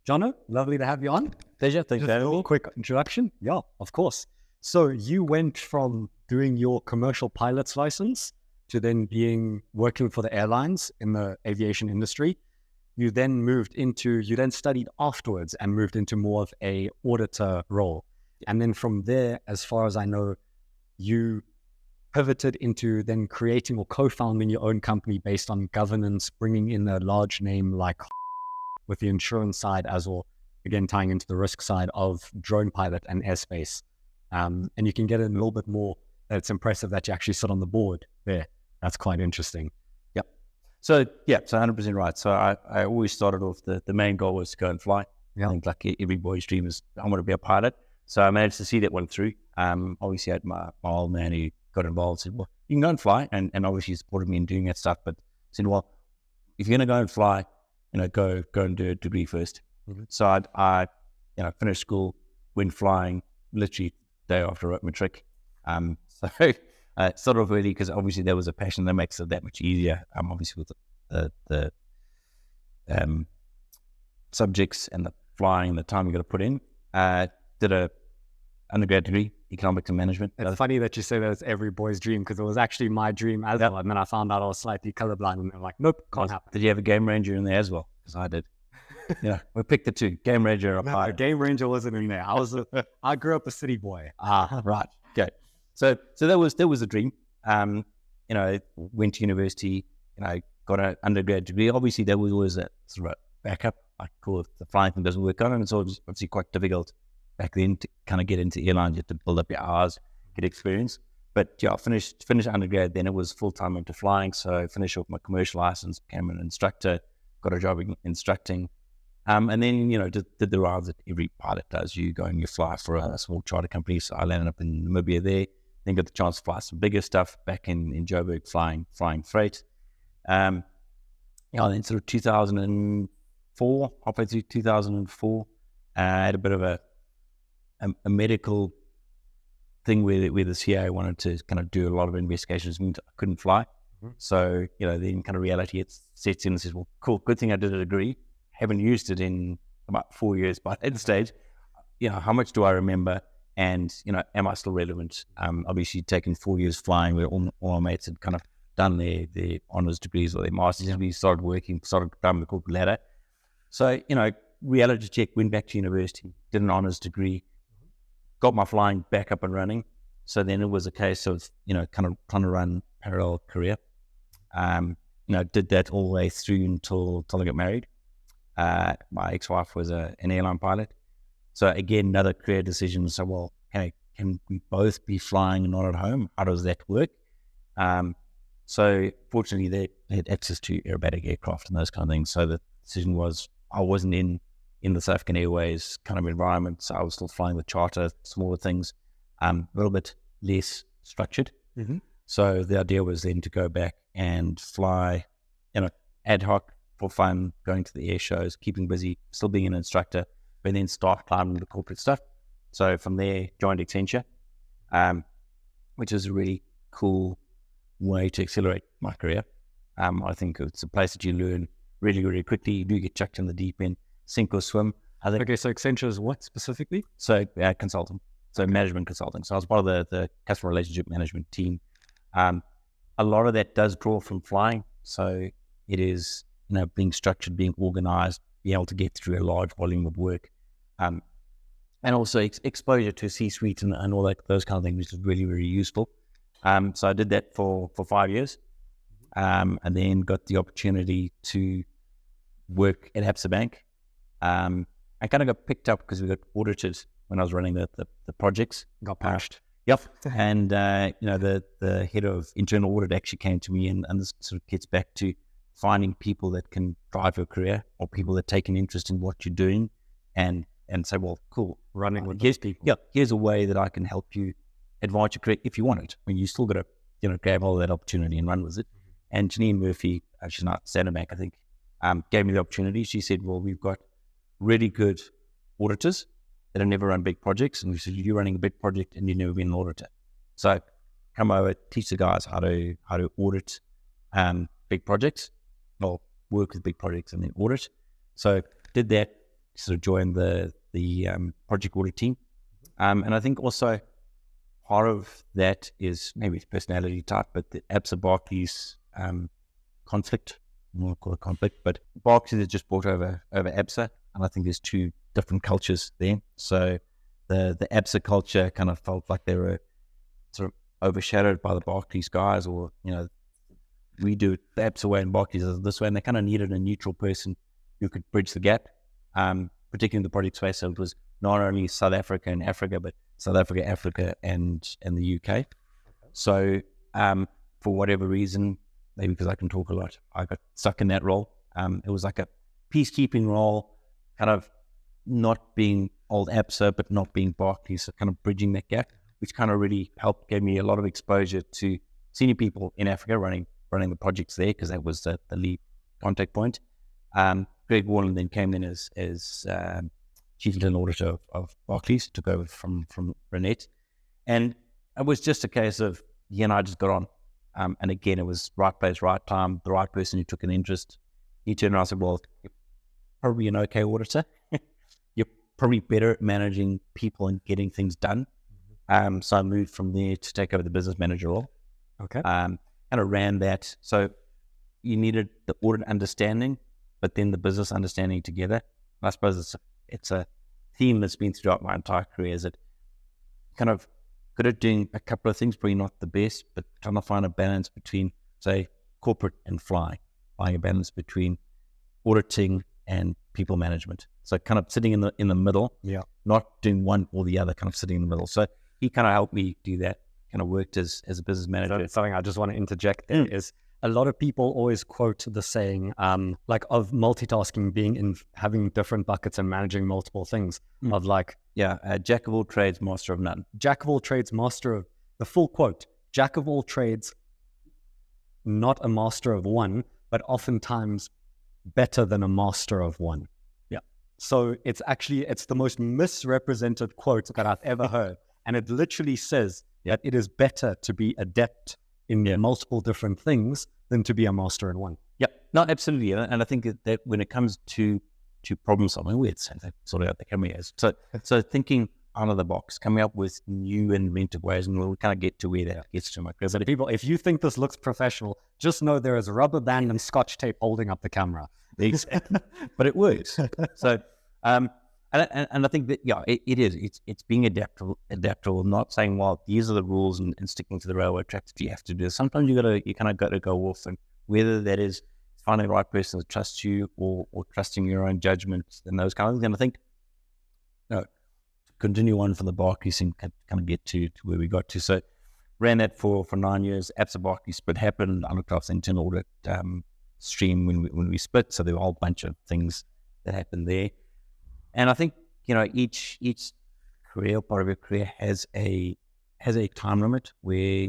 Jono, lovely to have you on. Pleasure. Thanks for having me. Quick introduction. Yeah, of course. So you went from doing your commercial pilot's license to then working for the airlines in the aviation industry. You then studied afterwards and moved into more of a auditor role. And then from there, as far as I know, you pivoted into then creating or co-founding your own company based on governance, bringing in a large name like with the insurance side as well, again, tying into the risk side of drone pilot and airspace. And you can get in a little bit more. It's impressive that you actually sit on the board there. That's quite interesting. Yep. So 100% right. So I always started off, the main goal was to go and fly. I think like every boy's dream is, I want to be a pilot. So I managed to see that one through. Obviously I had my old man who got involved, said, well, you can go and fly. And obviously supported me in doing that stuff, but said, well, if you're going to go and fly, go and do a degree first. Mm-hmm. So I finished school, went flying literally day after I wrote my trick. So sort of really, because obviously there was a passion that makes it that much easier. Obviously with the subjects and the flying and the time you got to put in. Did a undergrad degree, economics and management. It's funny that you say that it's every boy's dream, because it was actually my dream as well. And then I found out I was slightly colorblind, and they're like, nope, can't happen. Did you have a game ranger in there as well? Because I did. We picked the two, game ranger or pilot. Game ranger wasn't in there. I grew up a city boy. Right. Okay. So that was a dream. Went to university, got an undergrad degree. Obviously there was always a sort of a backup. I call it the flying thing doesn't work on, and it's obviously quite difficult back then to kind of get into airlines. You have to build up your hours, get experience. But I finished undergrad, then it was full-time into flying. So I finished off my commercial license, became an instructor, got a job instructing. And then, did the rounds that every pilot does. You go and you fly for a small charter company. So I landed up in Namibia there, then got the chance to fly some bigger stuff back in Joburg, flying freight. Then sort of 2004, halfway through 2004, I had a bit of a medical thing where the CIA wanted to kind of do a lot of investigations, means I couldn't fly. Mm-hmm. So, then kind of reality sets in and says, well, cool, good thing I did a degree. Haven't used it in about 4 years by that stage. How much do I remember? And, am I still relevant? Obviously taken 4 years flying where all my mates had kind of done their honors degrees or their master's degrees, started down the corporate ladder. So, reality check, went back to university, did an honors degree, got my flying back up and running. So then it was a case of, kind of trying to run parallel career. Did that all the way through until I got married. My ex-wife was an airline pilot. So again, another career decision. So, well, can we both be flying and not at home? How does that work? So fortunately they had access to aerobatic aircraft and those kind of things. So the decision was, I wasn't in the South African Airways kind of environment. So I was still flying with charter, smaller things, a little bit less structured. Mm-hmm. So the idea was then to go back and fly, ad hoc for fun, going to the air shows, keeping busy, still being an instructor, but then start climbing the corporate stuff. So from there, joined Accenture, which is a really cool way to accelerate my career. I think it's a place that you learn really, really quickly. You do get chucked in the deep end, sink or swim. Okay, so Accenture is what specifically? So consultant, so management consulting. So I was part of the customer relationship management team. A lot of that does draw from flying. So it is, being structured, being organized, being able to get through a large volume of work. And also exposure to C-suite and all that, those kind of things, which is really, really useful. So I did that for 5 years, and then got the opportunity to work at Absa Bank. I kind of got picked up because we got audited when I was running the projects. Got pushed. Yep. And, the head of internal audit actually came to me, and this sort of gets back to finding people that can drive your career, or people that take an interest in what you're doing and say, well, cool, running with these people. Yeah, here's a way that I can help you advance your career if you want it. I mean, you still got to, grab all of that opportunity and run with it. Mm-hmm. And Janine Murphy, she's not Santa Mac, I think, gave me the opportunity. She said, well, we've got really good auditors that have never run big projects. And we said, you're running a big project and you've never been an auditor. So come over, teach the guys how to audit big projects, or work with big projects and then audit. So did that, sort of join the project audit team. And I think also part of that is maybe personality type, but the ABSA Barclays conflict, I won't call it conflict, but Barclays is just brought over ABSA, and I think there's two different cultures there. So the ABSA culture kind of felt like they were sort of overshadowed by the Barclays guys, or, you know, we do it the ABSA way and Barclays is this way, and they kind of needed a neutral person who could bridge the gap, particularly in the project space. So it was not only South Africa and Africa, but South Africa, Africa, and the UK. So for whatever reason, maybe because I can talk a lot, I got stuck in that role. It was like a peacekeeping role, kind of not being old ABSA, but not being Barclays, so kind of bridging that gap, which kind of really helped, gave me a lot of exposure to senior people in Africa running the projects there, because that was the lead contact point. Greg Warren then came in as chief internal auditor of Barclays, took over from Renette, and it was just a case of he and I just got on. And again, it was right place, right time, the right person who took an interest. He turned around and said, "Well, you're probably an okay auditor. You're probably better at managing people and getting things done." So I moved from there to take over the business manager role. Okay. Kind of ran that. So you needed the audit understanding, but then the business understanding together. And I suppose it's a theme that's been throughout my entire career, is it kind of good at doing a couple of things, probably not the best, but trying to find a balance between, say, corporate and flying a balance between auditing and people management. So kind of sitting in the middle, not doing one or the other, kind of sitting in the middle. So he kind of helped me do that. Kind of worked as a business manager. So something I just want to interject there is a lot of people always quote the saying, like, of multitasking being in having different buckets and managing multiple things. Of like, jack of all trades, master of none. Jack of all trades, master of the full quote. Jack of all trades, not a master of one, but oftentimes better than a master of one. Yeah. So it's the most misrepresented quote that I've ever heard, and it literally says that it is better to be adept in multiple different things than to be a master in one. Yep. No, absolutely. And I think that when it comes to problem solving, we'd say that sort of out the camera is. So thinking out of the box, coming up with new inventive ways, and we'll kind of get to where that gets to my career. But people, if you think this looks professional, just know there is a rubber band and scotch tape holding up the camera. Exactly. But it works. So, and I think that, it is. It's being adaptable, not saying, well, these are the rules and sticking to the railway track that you have to do. Sometimes you kind of got to go off, and whether that is finding the right person to trust you or trusting your own judgment and those kind of things. And I think, to continue on from the Barclays and kind of get to where we got to. So ran that for 9 years. ABSA Barclays split happened. I looked after the internal audit stream when we split. So there were a whole bunch of things that happened there. And I think, each career, part of your career has a time limit where,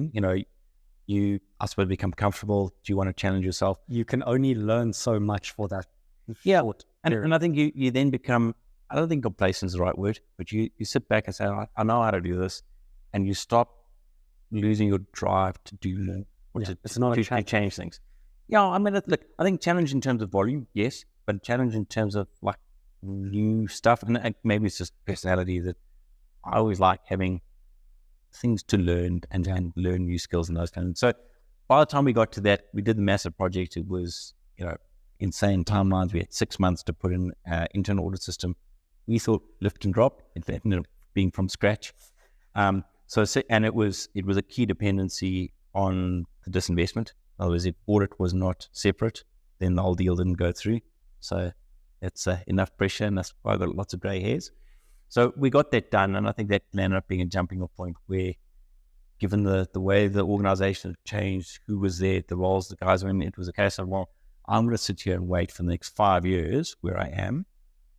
you, I suppose, become comfortable. Do you want to challenge yourself? You can only learn so much for that. Yeah. And I think you then become, I don't think complacent is the right word, but you sit back and say, I know how to do this. And you stop losing your drive to do more. It's not to change things. Yeah. I mean, look, I think challenge in terms of volume, yes, but challenge in terms of like new stuff, and maybe it's just personality that I always like having things to learn and learn new skills and those kind of things. So by the time we got to that, we did the massive project. It was, insane timelines. We had 6 months to put in internal audit system. We thought lift and drop. It ended up being from scratch. And it was a key dependency on the disinvestment. In other words, if audit was not separate, then the whole deal didn't go through. So it's enough pressure, and that's why I got lots of grey hairs. So we got that done, and I think that landed up being a jumping off point where, given the way the organisation had changed, who was there, the roles the guys were in, it was a case of, well, I'm going to sit here and wait for the next 5 years where I am,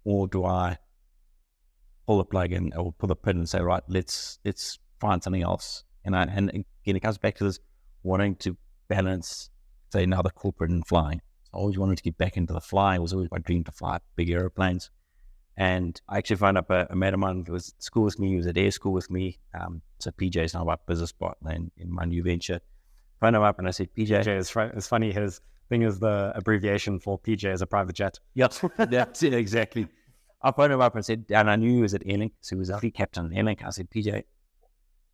or do I pull the plug in or pull the pin and say, right, let's find something else? And again, it comes back to this wanting to balance, say, now the corporate and flying. I always wanted to get back into the flying. It was always my dream to fly big airplanes. And I actually found up a mate of mine who was at school with me. He was at air school with me. So PJ is now my business partner in my new venture. Phoned him up and I said, PJ. It's funny. His thing is the abbreviation for PJ is a private jet. Yep, that's it, exactly. I phoned him up and said, and I knew he was at Airlink, so he was a fleet captain at Airlink. I said, PJ,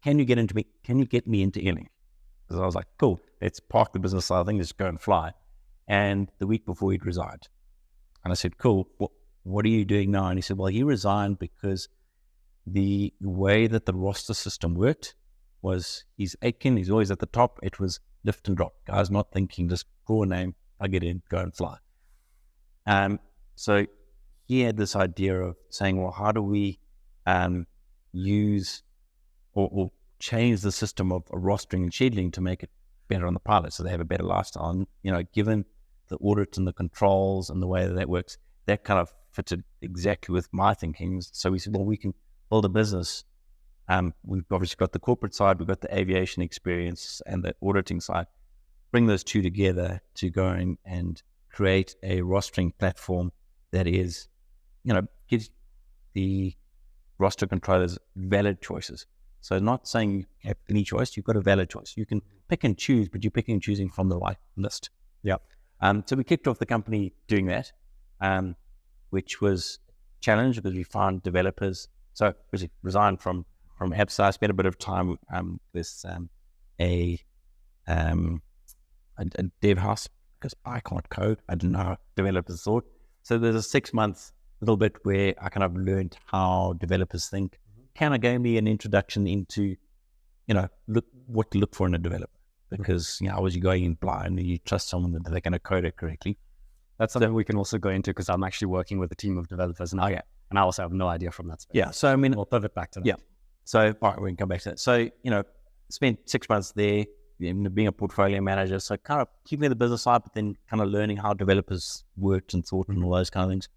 can you get me into Airlink? Because I was like, cool, let's park the business side of things, let's go and fly. And the week before he'd resigned. And I said, cool, what are you doing now? And he said, well, he resigned because the way that the roster system worked was he's Aitken, he's always at the top. It was lift and drop. Guys not thinking, just call a name, plug it in, go and fly. So he had this idea of saying, well, how do we use or change the system of rostering and scheduling to make it better on the pilot so they have a better lifestyle? And, you know, given the audit and the controls and the way that works, that kind of fitted exactly with my thinking. So we said, well, we can build a business. We've obviously got the corporate side, we've got the aviation experience and the auditing side. Bring those two together to go and create a rostering platform that is, you know, gives the roster controllers valid choices. So not saying you have any choice, you've got a valid choice. You can pick and choose, but you're picking and choosing from the right list. Yeah. So we kicked off the company doing that, which was a challenge because we found developers. So we resigned from ABSA, spent a bit of time with a dev house because I can't code. I didn't know how developers thought. So there's a 6 month little bit where I kind of learned how developers think. Kind of gave me an introduction into, you know, what to look for in a developer. Because, you know, I was going in blind and you trust someone that they're going to code it correctly. That's something we can also go into because I'm actually working with a team of developers now. Okay. And I also have no idea from that space. Yeah. So, I mean, we'll pivot back to that. Yeah. So, all right, we can come back to that. So, you know, spent 6 months there, being a portfolio manager. So kind of keeping the business side, but then kind of learning how developers worked and thought and all those kind of things.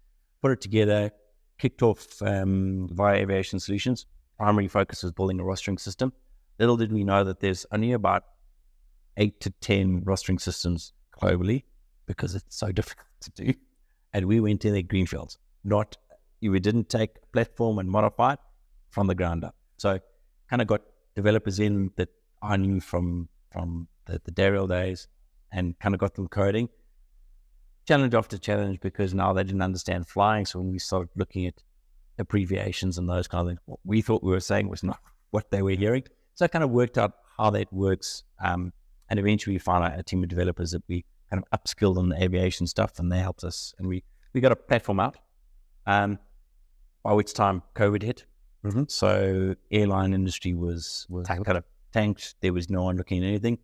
Put it together, kicked off via Aviation Solutions. Primary focus is building a rostering system. Little did we know that there's only about 8 to 10 rostering systems globally because it's so difficult to do. And we went in there greenfields. We didn't take a platform and modify it from the ground up. So kind of got developers in that I knew from the Dariel days and kind of got them coding. Challenge after challenge because now they didn't understand flying. So when we started looking at abbreviations and those kind of things, what we thought we were saying was not what they were hearing. So I kind of worked out how that works. And eventually we found out a team of developers that we kind of upskilled on the aviation stuff and they helped us. And we got a platform out, by which time COVID hit. Mm-hmm. So airline industry was kind of tanked. There was no one looking at anything.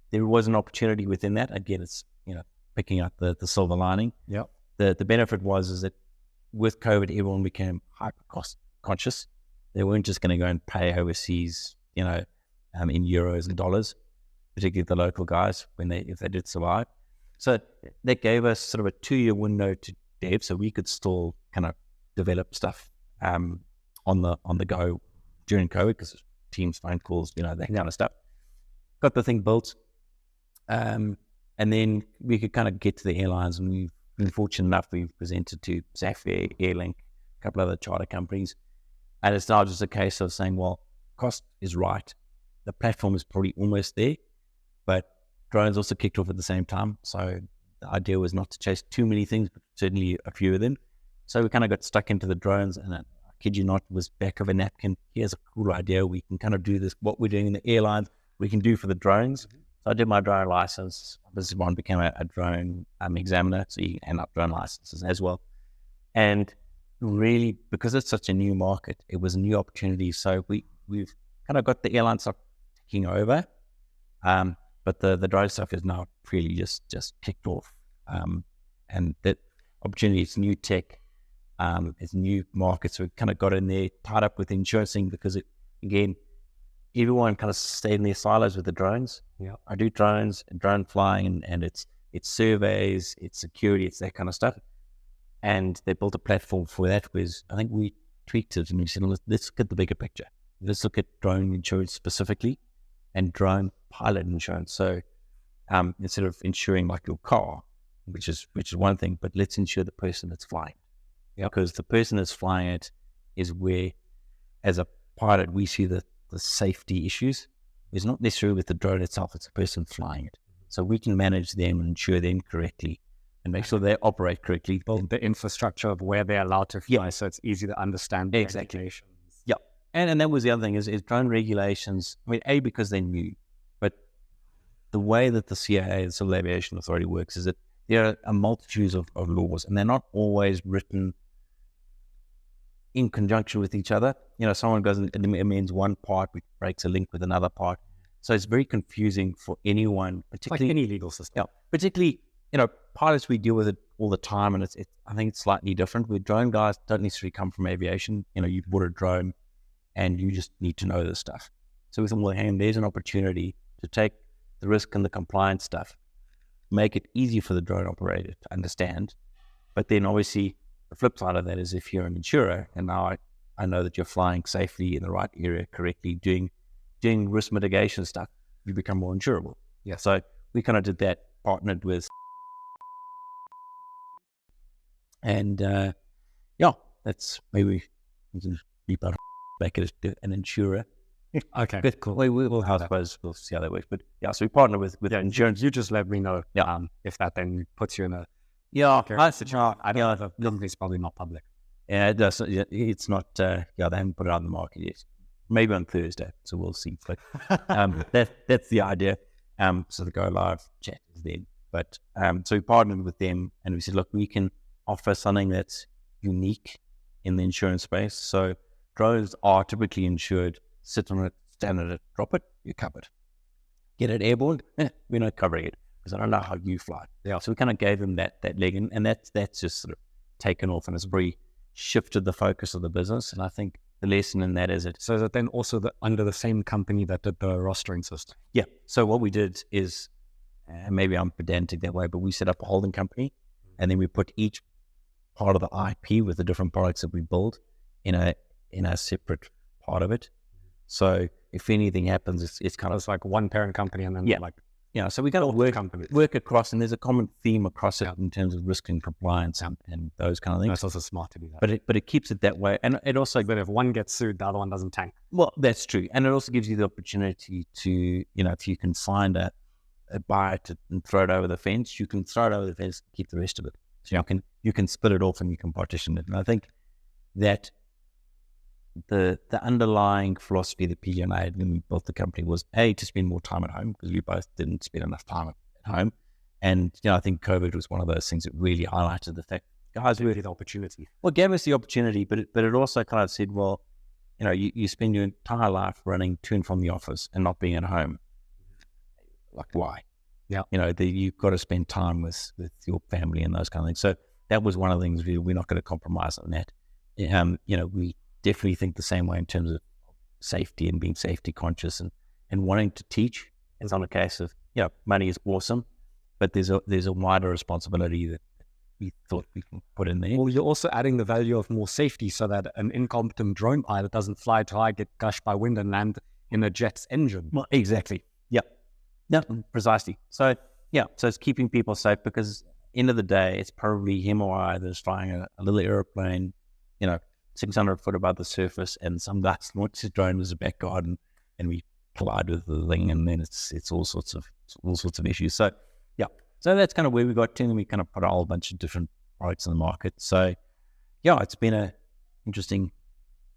There was an opportunity within that. Again, it's, you know, picking up the silver lining. Yeah. The benefit is that with COVID, everyone became hyper cost conscious. They weren't just going to go and pay overseas, you know, in euros and dollars, particularly the local guys if they did survive. So that gave us sort of a 2-year window to dev, so we could still kind of develop stuff on the go during COVID because Teams, phone calls, you know, that kind of stuff. Got the thing built, and then we could kind of get to the airlines, and we've been fortunate enough we've presented to Zafir, Airlink, a couple other charter companies, and it's now just a case of saying, well, cost is right, the platform is probably almost there, but drones also kicked off at the same time. So the idea was not to chase too many things, but certainly a few of them. So we kind of got stuck into the drones, and I kid you not, was back of a napkin. Here's a cool idea. We can kind of do this. What we're doing in the airlines, we can do for the drones. Mm-hmm. So I did my drone license. This one became a drone examiner. So you end up drone licenses as well. And really, because it's such a new market, it was a new opportunity. So we've kind of got the airline stuff taking over. But the drone stuff is now really just kicked off. And that opportunity, it's new tech, it's new markets. So we kind of got in there, tied up with insuring because everyone kind of stayed in their silos with the drones. Yeah, I do drone flying and it's surveys, it's security, it's that kind of stuff. And they built a platform for that. I think we tweaked it and we said, let's look at the bigger picture. Let's look at drone insurance specifically and drone pilot insurance. So instead of insuring like your car, which is one thing, but let's insure the person that's flying. Yeah. Because the person that's flying it is where, as a pilot, we see the safety issues. It's not necessarily with the drone itself, it's the person flying it. So we can manage them and insure them correctly. and make sure they operate correctly. Build the infrastructure of where they're allowed to fly, so it's easy to understand the regulations. Yeah. And that was the other thing is drone regulations. I mean, A, because they're new, but the way that the CAA, the Civil Aviation Authority, works is that there are a multitude of laws, and they're not always written in conjunction with each other. Someone goes and amends one part, which breaks a link with another part. So it's very confusing for anyone, particularly like any legal system. Yeah, particularly, pilots, we deal with it all the time, and I think it's slightly different. With drone guys, don't necessarily come from aviation. You bought a drone, and you just need to know this stuff. So with one hand, there's an opportunity to take the risk and the compliance stuff, make it easy for the drone operator to understand. But then obviously the flip side of that is if you're an insurer, and now I know that you're flying safely in the right area, correctly, doing risk mitigation stuff, you become more insurable. Yeah. So we kind of did that, partnered with, and that's maybe we can beep out back at an insurer. Okay, Good, cool. We'll I suppose we'll see how that works. But yeah, so we partner with insurance. You just let me know if that then puts you in a situation. I don't know. It's probably not public. Yeah, it does. It's not. They haven't put it on the market yet. Maybe on Thursday, so we'll see. But that's the idea. So the go live chat is then. But so we partnered with them, and we said, look, we can offer something that's unique in the insurance space. So drones are typically insured. Sit on it, stand on it, drop it, you're covered. Get it airborne, we're not covering it because I don't know how you fly. Yeah. So we kind of gave them that leg, and that's just sort of taken off, and it's very shifted the focus of the business. And I think the lesson in that is it. So that then also under the same company that did the rostering system. Yeah. So what we did is, maybe I'm pedantic that way, but we set up a holding company, and then we put each part of the IP with the different products that we build in a separate part of it. So if anything happens, it's kind of it's like one parent company, and then so we got to work across, and there's a common theme across it in terms of risk and compliance and those kind of things. That's also smart to do that. But it keeps it that way, and it also. But if one gets sued, the other one doesn't tank. Well, that's true, and it also gives you the opportunity to, if you can find a buyer and throw it over the fence, you can throw it over the fence, and keep the rest of it. So you can split it off and you can partition it, and I think that. The underlying philosophy that PJ and I had when we built the company was to spend more time at home, because we both didn't spend enough time at home. And I think COVID was one of those things that really highlighted the fact guys were the opportunity. Well, it gave us the opportunity, but it also kind of said, well, you spend your entire life running to and from the office and not being at home. Like, why? Yeah. You've got to spend time with your family and those kind of things. So that was one of the things we're not going to compromise on that. We definitely think the same way in terms of safety and being safety conscious and wanting to teach. It's not a case of, money is awesome, but there's a wider responsibility that we thought we can put in there. Well, you're also adding the value of more safety so that an incompetent drone pilot doesn't fly too high, get gushed by wind and land in a jet's engine. Well, exactly. Yeah. No, precisely. So it's keeping people safe, because end of the day, it's probably him or I that's flying a little airplane, 600 foot above the surface, and some guy launches his drone as a back garden, and we collide with the thing, and then it's all sorts of issues. So so that's kind of where we got to, and we kind of put a whole bunch of different products in the market. So it's been a interesting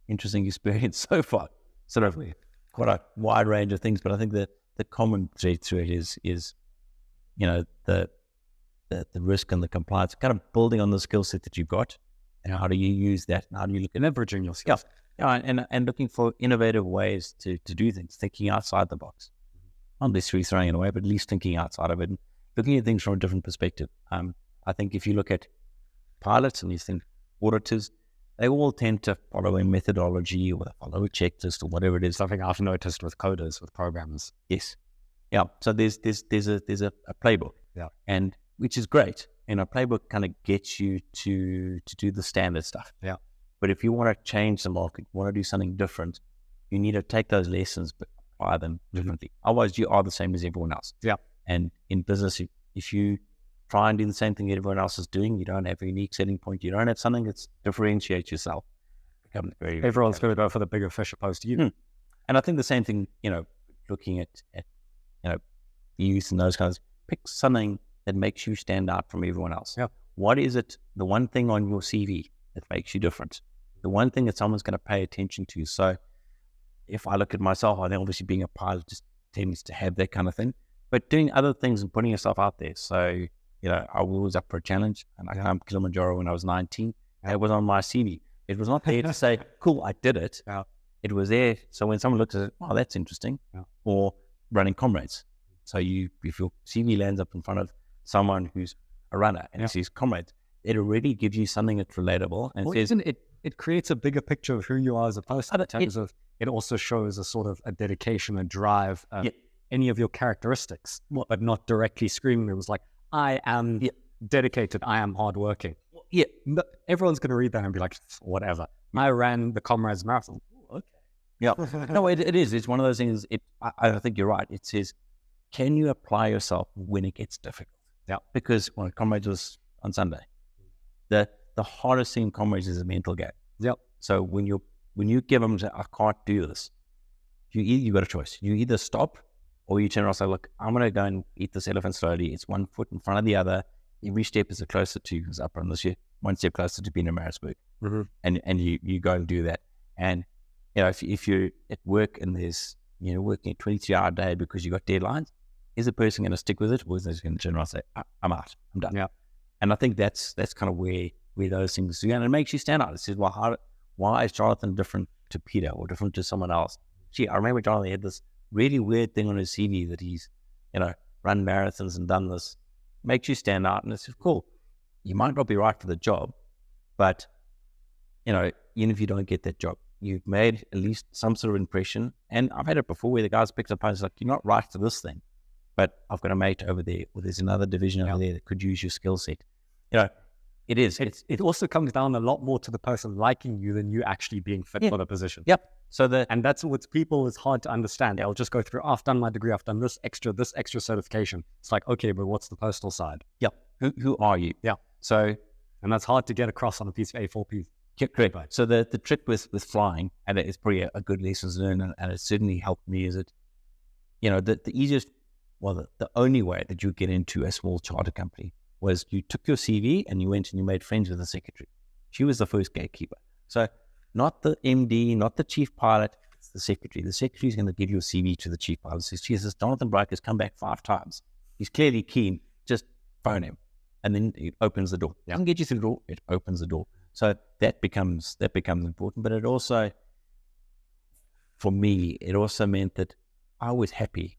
experience so far. Sort of quite a wide range of things, but I think that the common thread through it is the risk and the compliance, kind of building on the skill set that you've got. And how do you use that? And how do you look at leveraging your skills? And looking for innovative ways to do things, thinking outside the box. Not necessarily throwing it away, but at least thinking outside of it and looking at things from a different perspective. I think if you look at pilots and you think auditors, they all tend to follow a methodology or follow a checklist or whatever it is. Something I've noticed with coders, with programmers. Yes. Yeah. So there's a playbook. Yeah. And which is great. And a playbook kind of gets you to do the standard stuff. Yeah. But if you want to change the market, want to do something different, you need to take those lessons but apply them differently. Otherwise, you are the same as everyone else. Yeah. And in business, if you try and do the same thing that everyone else is doing, you don't have a unique selling point. You don't have something that differentiates yourself. Everyone's going to go for the bigger fish opposed to you. And I think the same thing, looking at youth and those kinds, pick something that makes you stand out from everyone else? Yeah. What is it, the one thing on your CV that makes you different? The one thing that someone's going to pay attention to. So if I look at myself, I think obviously being a pilot just tends to have that kind of thing, but doing other things and putting yourself out there. So, I was always up for a challenge, and I climbed Kilimanjaro when I was 19. It was on my CV. It was not there to say, cool, I did it. Yeah. It was there. So when someone looks at it, oh, that's interesting. Yeah. Or running comrades. So if your CV lands up in front of someone who's a runner and sees comrades, it already gives you something that's relatable. And it creates a bigger picture of who you are as a person in terms of, it also shows a sort of a dedication, a drive, any of your characteristics, but not directly screaming. It was like, I am dedicated, I am hardworking. Yeah. Everyone's going to read that and be like, whatever. I ran the Comrades Marathon. Okay. Yeah. No, it is. It's one of those things. I think you're right. It says, can you apply yourself when it gets difficult? Yeah. Because when Comrades was on Sunday, the hardest thing in Comrades is a mental game. Yep. So when you give them, I can't do this, you got a choice. You either stop or you turn around and say, look, I'm going to go and eat this elephant slowly. It's one foot in front of the other. Every step is closer to, as up on this year, one step closer to being a Marisburg. Mm-hmm. And you go and do that. And, if you're at work and there's, working a 23-hour day because you got deadlines, is the person going to stick with it, or is they going to turn around and say, I'm out, I'm done? Yeah. And I think that's kind of where those things do. And it makes you stand out. It says, well, why is Jonathan different to Peter or different to someone else? Gee, I remember Jonathan had this really weird thing on his CV that he's, run marathons and done this. Makes you stand out. And it's cool. You might not be right for the job, but, even if you don't get that job, you've made at least some sort of impression. And I've had it before where the guys picked up and it's like, you're not right for this thing, but I've got a mate over there, or there's another division over there that could use your skill set. It is. It also comes down a lot more to the person liking you than you actually being fit for the position. Yep. And that's what people is hard to understand. They'll just go through, I've done my degree, I've done this extra certification. It's like, okay, but what's the postal side? Yep. Who are you? Yeah. So, and that's hard to get across on a piece of A4 piece. Yeah, correct. So the trick with flying, and it's probably a good lesson learned, and it certainly helped me, is the easiest, the only way that you get into a small charter company was you took your CV and you went and you made friends with the secretary. She was the first gatekeeper. So not the MD, not the chief pilot, it's the secretary. The secretary is going to give you a CV to the chief pilot. Says, Jesus, Jonathan Bright has come back 5 times. He's clearly keen. Just phone him. And then it opens the door. It doesn't get you through the door, it opens the door. So that becomes important. But it also, for me, it also meant that I was happy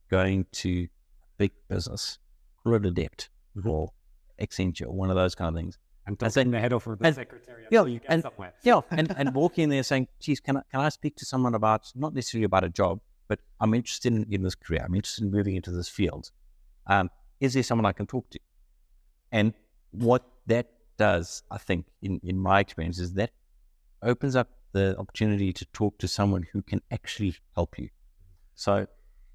going to a big business, call it Adept or Accenture, or one of those kind of things. And taking the head off of the secretary. And walking in there saying, geez, can I speak to someone about, not necessarily about a job, but I'm interested in this career. I'm interested in moving into this field. Is there someone I can talk to? And what that does, I think, in my experience, is that opens up the opportunity to talk to someone who can actually help you. So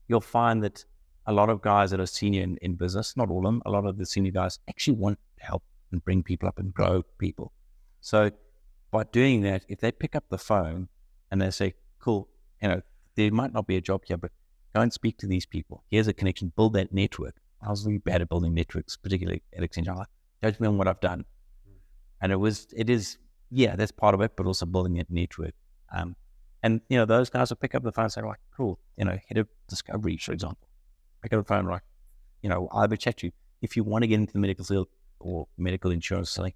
you'll find that a lot of guys that are senior in business, not all of them, a lot of the senior guys actually want to help and bring people up and grow people. So by doing that, if they pick up the phone and they say, cool, there might not be a job here, but go and speak to these people. Here's a connection, build that network. I was really bad at building networks, particularly at Accenture. Judge me on what I've done. And it is, that's part of it, but also building that network. And those guys will pick up the phone and say, like, cool, head of discovery, for example. Pick up the phone, like, I'll be chat to you. If you want to get into the medical field or medical insurance, say,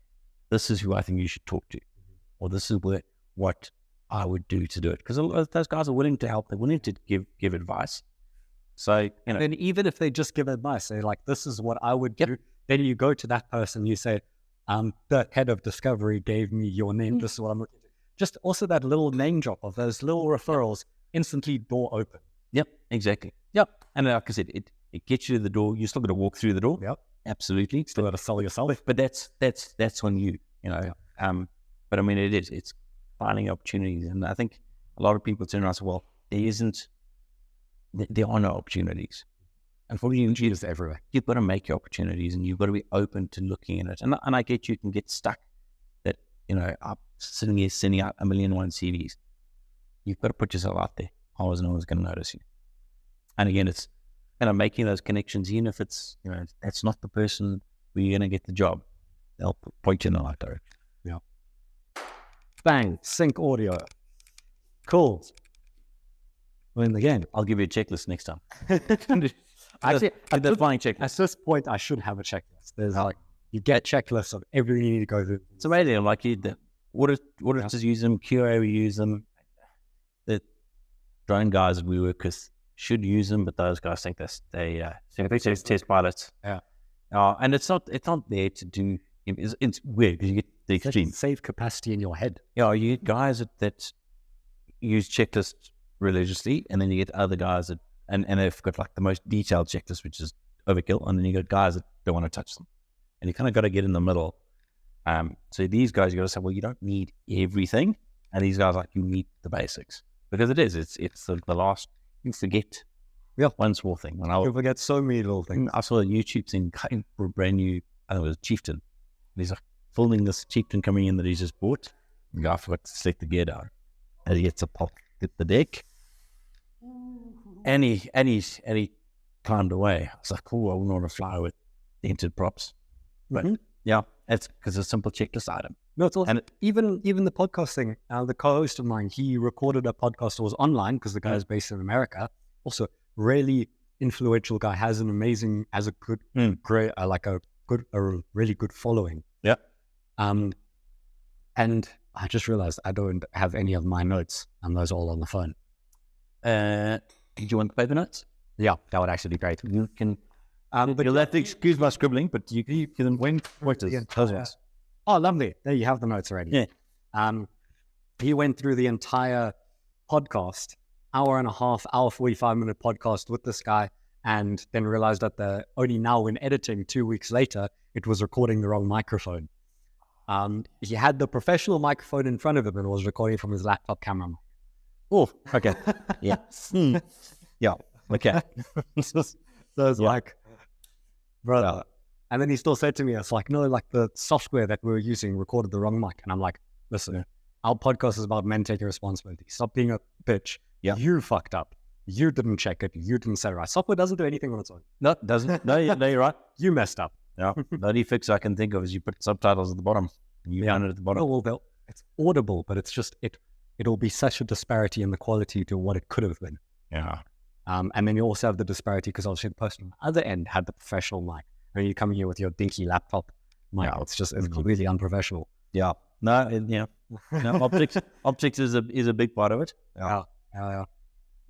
this is who I think you should talk to, or this is what I would do to do it. Because those guys are willing to help. They're willing to give advice. So, And then even if they just give advice, say, like, this is what I would do, then you go to that person, you say, the head of discovery gave me your name. This is what I'm looking to. Just also that little name drop of those little referrals, instantly door open. Yep, exactly. Yep. And like I said, it gets you to the door. You're still going to walk through the door. Yep. Absolutely. Still got to sell yourself. But that's on you, But I mean, it's finding opportunities. And I think a lot of people turn around and say, well, there are no opportunities. And for you, it's everywhere. You've got to make your opportunities, and you've got to be open to looking at it. And I get you can get stuck that, I'm sitting here sending out 1,000,001 CVs. You've got to put yourself out there. Otherwise, no one's going to notice you. And again, it's making those connections, even if it's, that's not the person where you're going to get the job, they'll point you in the right direction. Yeah. Bang, sync audio. Cool. Win the game. I'll give you a checklist next time. Actually, at this flying checklist. At this point, I should have a checklist. There's you get checklists of everything you need to go through. It's amazing. Like auditors use them, QA we use them. The drone guys that we work with should use them, but those guys think they test pilots. Yeah. And it's not there to do. It's weird because you get the extreme. Save capacity in your head. Yeah, you get guys that use checklists religiously, and then you get other guys that and they've got like the most detailed checklist, which is overkill, and then you got guys that don't want to touch them, and you kind of got to get in the middle. So these guys, you got to say, well, you don't need everything, and these guys like you need the basics because it's the last you forget. Yeah, one small thing. When you forget so many little things. I saw a YouTube thing for a brand new, I think it was Chieftain. And he's like filming this Chieftain coming in that he's just bought. The guy forgot to select the gear down, and he gets get the deck, and he climbed away. I was like, oh, I wouldn't want to fly with dented props, but yeah, it's because it's a simple checklist item. No, it's awesome. And even the podcast thing. The co-host of mine, he recorded a podcast that was online because the guy is based in America. Also, really influential guy, has a really good following. Yeah. And I just realized I don't have any of my notes, and those are all on the phone. Did you want the paper notes? Yeah, that would actually be great. You can. But you'll have to excuse my scribbling, but you can win pointers. Oh, lovely. There you have the notes already. Yeah. He went through the entire podcast, hour and a half, hour 45-minute podcast with this guy, and then realized that only now when editing 2 weeks later, it was recording the wrong microphone. He had the professional microphone in front of him and was recording from his laptop camera. Oh, okay. Yeah. Yeah. Okay. So it's like, brother. And then he still said to me, it's like, no, like the software that we were using recorded the wrong mic. And I'm like, listen, our podcast is about men taking responsibility. Stop being a bitch. Yeah. You fucked up. You didn't check it. You didn't set it right. Software doesn't do anything on its own. No, it doesn't. No, you're right. You messed up. Yeah. The only fix I can think of is you put subtitles at the bottom. You found it at the bottom. Oh, well, it's audible, but it's just, it'll be such a disparity in the quality to what it could have been. Yeah. And then you also have the disparity because obviously the person on the other end had the professional mic. And you come here with your dinky laptop mic. Yeah. It's completely unprofessional. Yeah. No, optics is a big part of it. Yeah.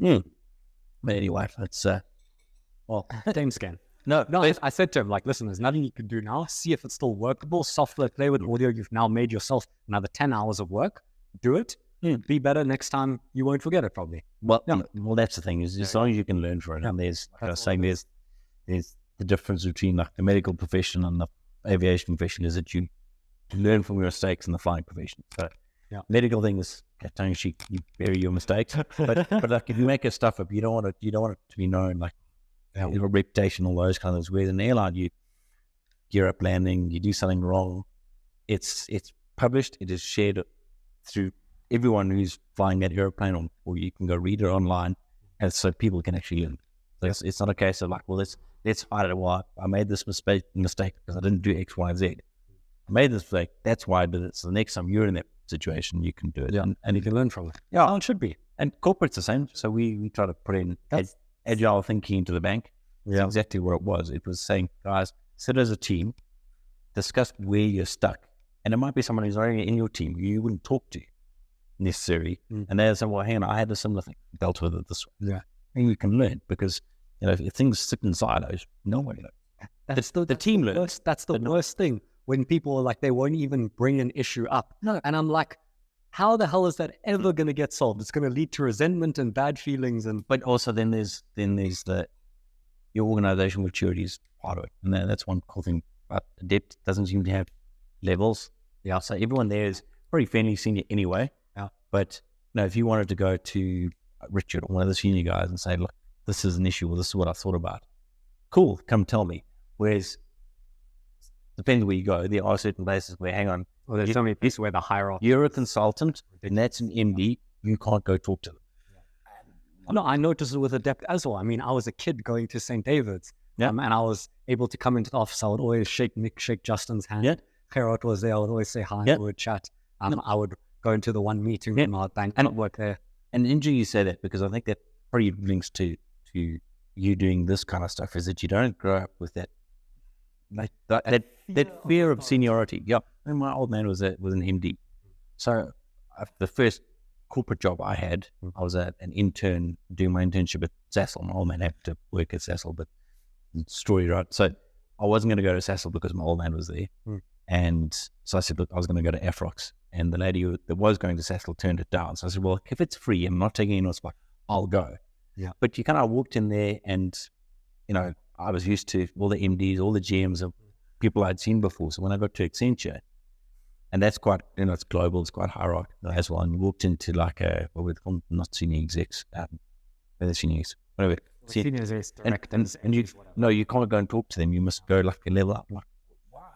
But anyway, it's same scan. No, I said to him, like, listen, there's nothing you can do now. See if it's still workable. Software, play with audio. You've now made yourself another 10 hours of work. Do it. Be better next time. You won't forget it, probably. Well, that's the thing. Is as long as you can learn from it. And there's the difference between like the medical profession and the aviation profession is that you learn from your mistakes in the flying profession. So, medical thing is tongue cheek. You bury your mistakes, but like if you make a stuff up, you don't want it to be known like. Reputation, all those kind of things. Where in the airline, you gear up landing, you do something wrong, it's published, it is shared through everyone who's flying that airplane, or you can go read it online, and so people can actually learn. So it's not a case of like, well, let's hide it. Well, I made this mistake because I didn't do X, Y, Z. I made this mistake. That's why I did it. So the next time you're in that situation, you can do it, and you can learn from it. Yeah, it should be. And corporate's the same. So we try to put in agile thinking into the bank. That's exactly what it was. It was saying, guys, sit as a team, discuss where you're stuck. And it might be someone who's already in your team you wouldn't talk to necessarily. And they'll say, well, hang on, I had a similar thing, dealt with it this way. Yeah. And you can learn because, if things sit in silos, no one knows. That's the team learns. That's the worst thing when people are like, they won't even bring an issue up. No. And I'm like, how the hell is that ever going to get solved? It's going to lead to resentment and bad feelings. But also then there's your organizational maturity is part of it. And that's one cool thing. But Adept doesn't seem to have levels. Yeah. So everyone there is pretty fairly senior anyway. Yeah. But if you wanted to go to Richard or one of the senior guys and say, look, this is an issue, or this is what I thought about. Cool, come tell me. Whereas, depending where you go, there are certain places where, hang on. Well, there's so many places where the hierarchy. You're a consultant, and that's an MD. You can't go talk to them. No, I noticed it with Adept as well. I mean, I was a kid going to St. David's, and I was able to come into the office. I would always shake Justin's hand. Yeah. Gerard was there. I would always say hi. Yeah. We would chat. I would go into the one meeting in our bank and work there. And interesting you say that, because I think that pretty links to you doing this kind of stuff, is that you don't grow up with that fear of seniority. Yeah. And my old man was an MD. So the first corporate job I had, I was an intern doing my internship at Sassel. My old man had to work at Sassel, but story, right? So I wasn't going to go to Sassel because my old man was there. And so I said, look, I was going to go to Afrox. And the lady that was going to Sassel turned it down. So I said, well, if it's free, I'm not taking any spot, I'll go. Yeah. But you kind of walked in there and, I was used to all the MDs, all the GMs of people I'd seen before. So when I got to Accenture, and that's quite, it's global, it's quite hierarchical as well. And you walked into like what we call not senior execs, they're senior execs, whatever. Senior execs, directors. And you can't go and talk to them. You must go like a level up. I'm like, why?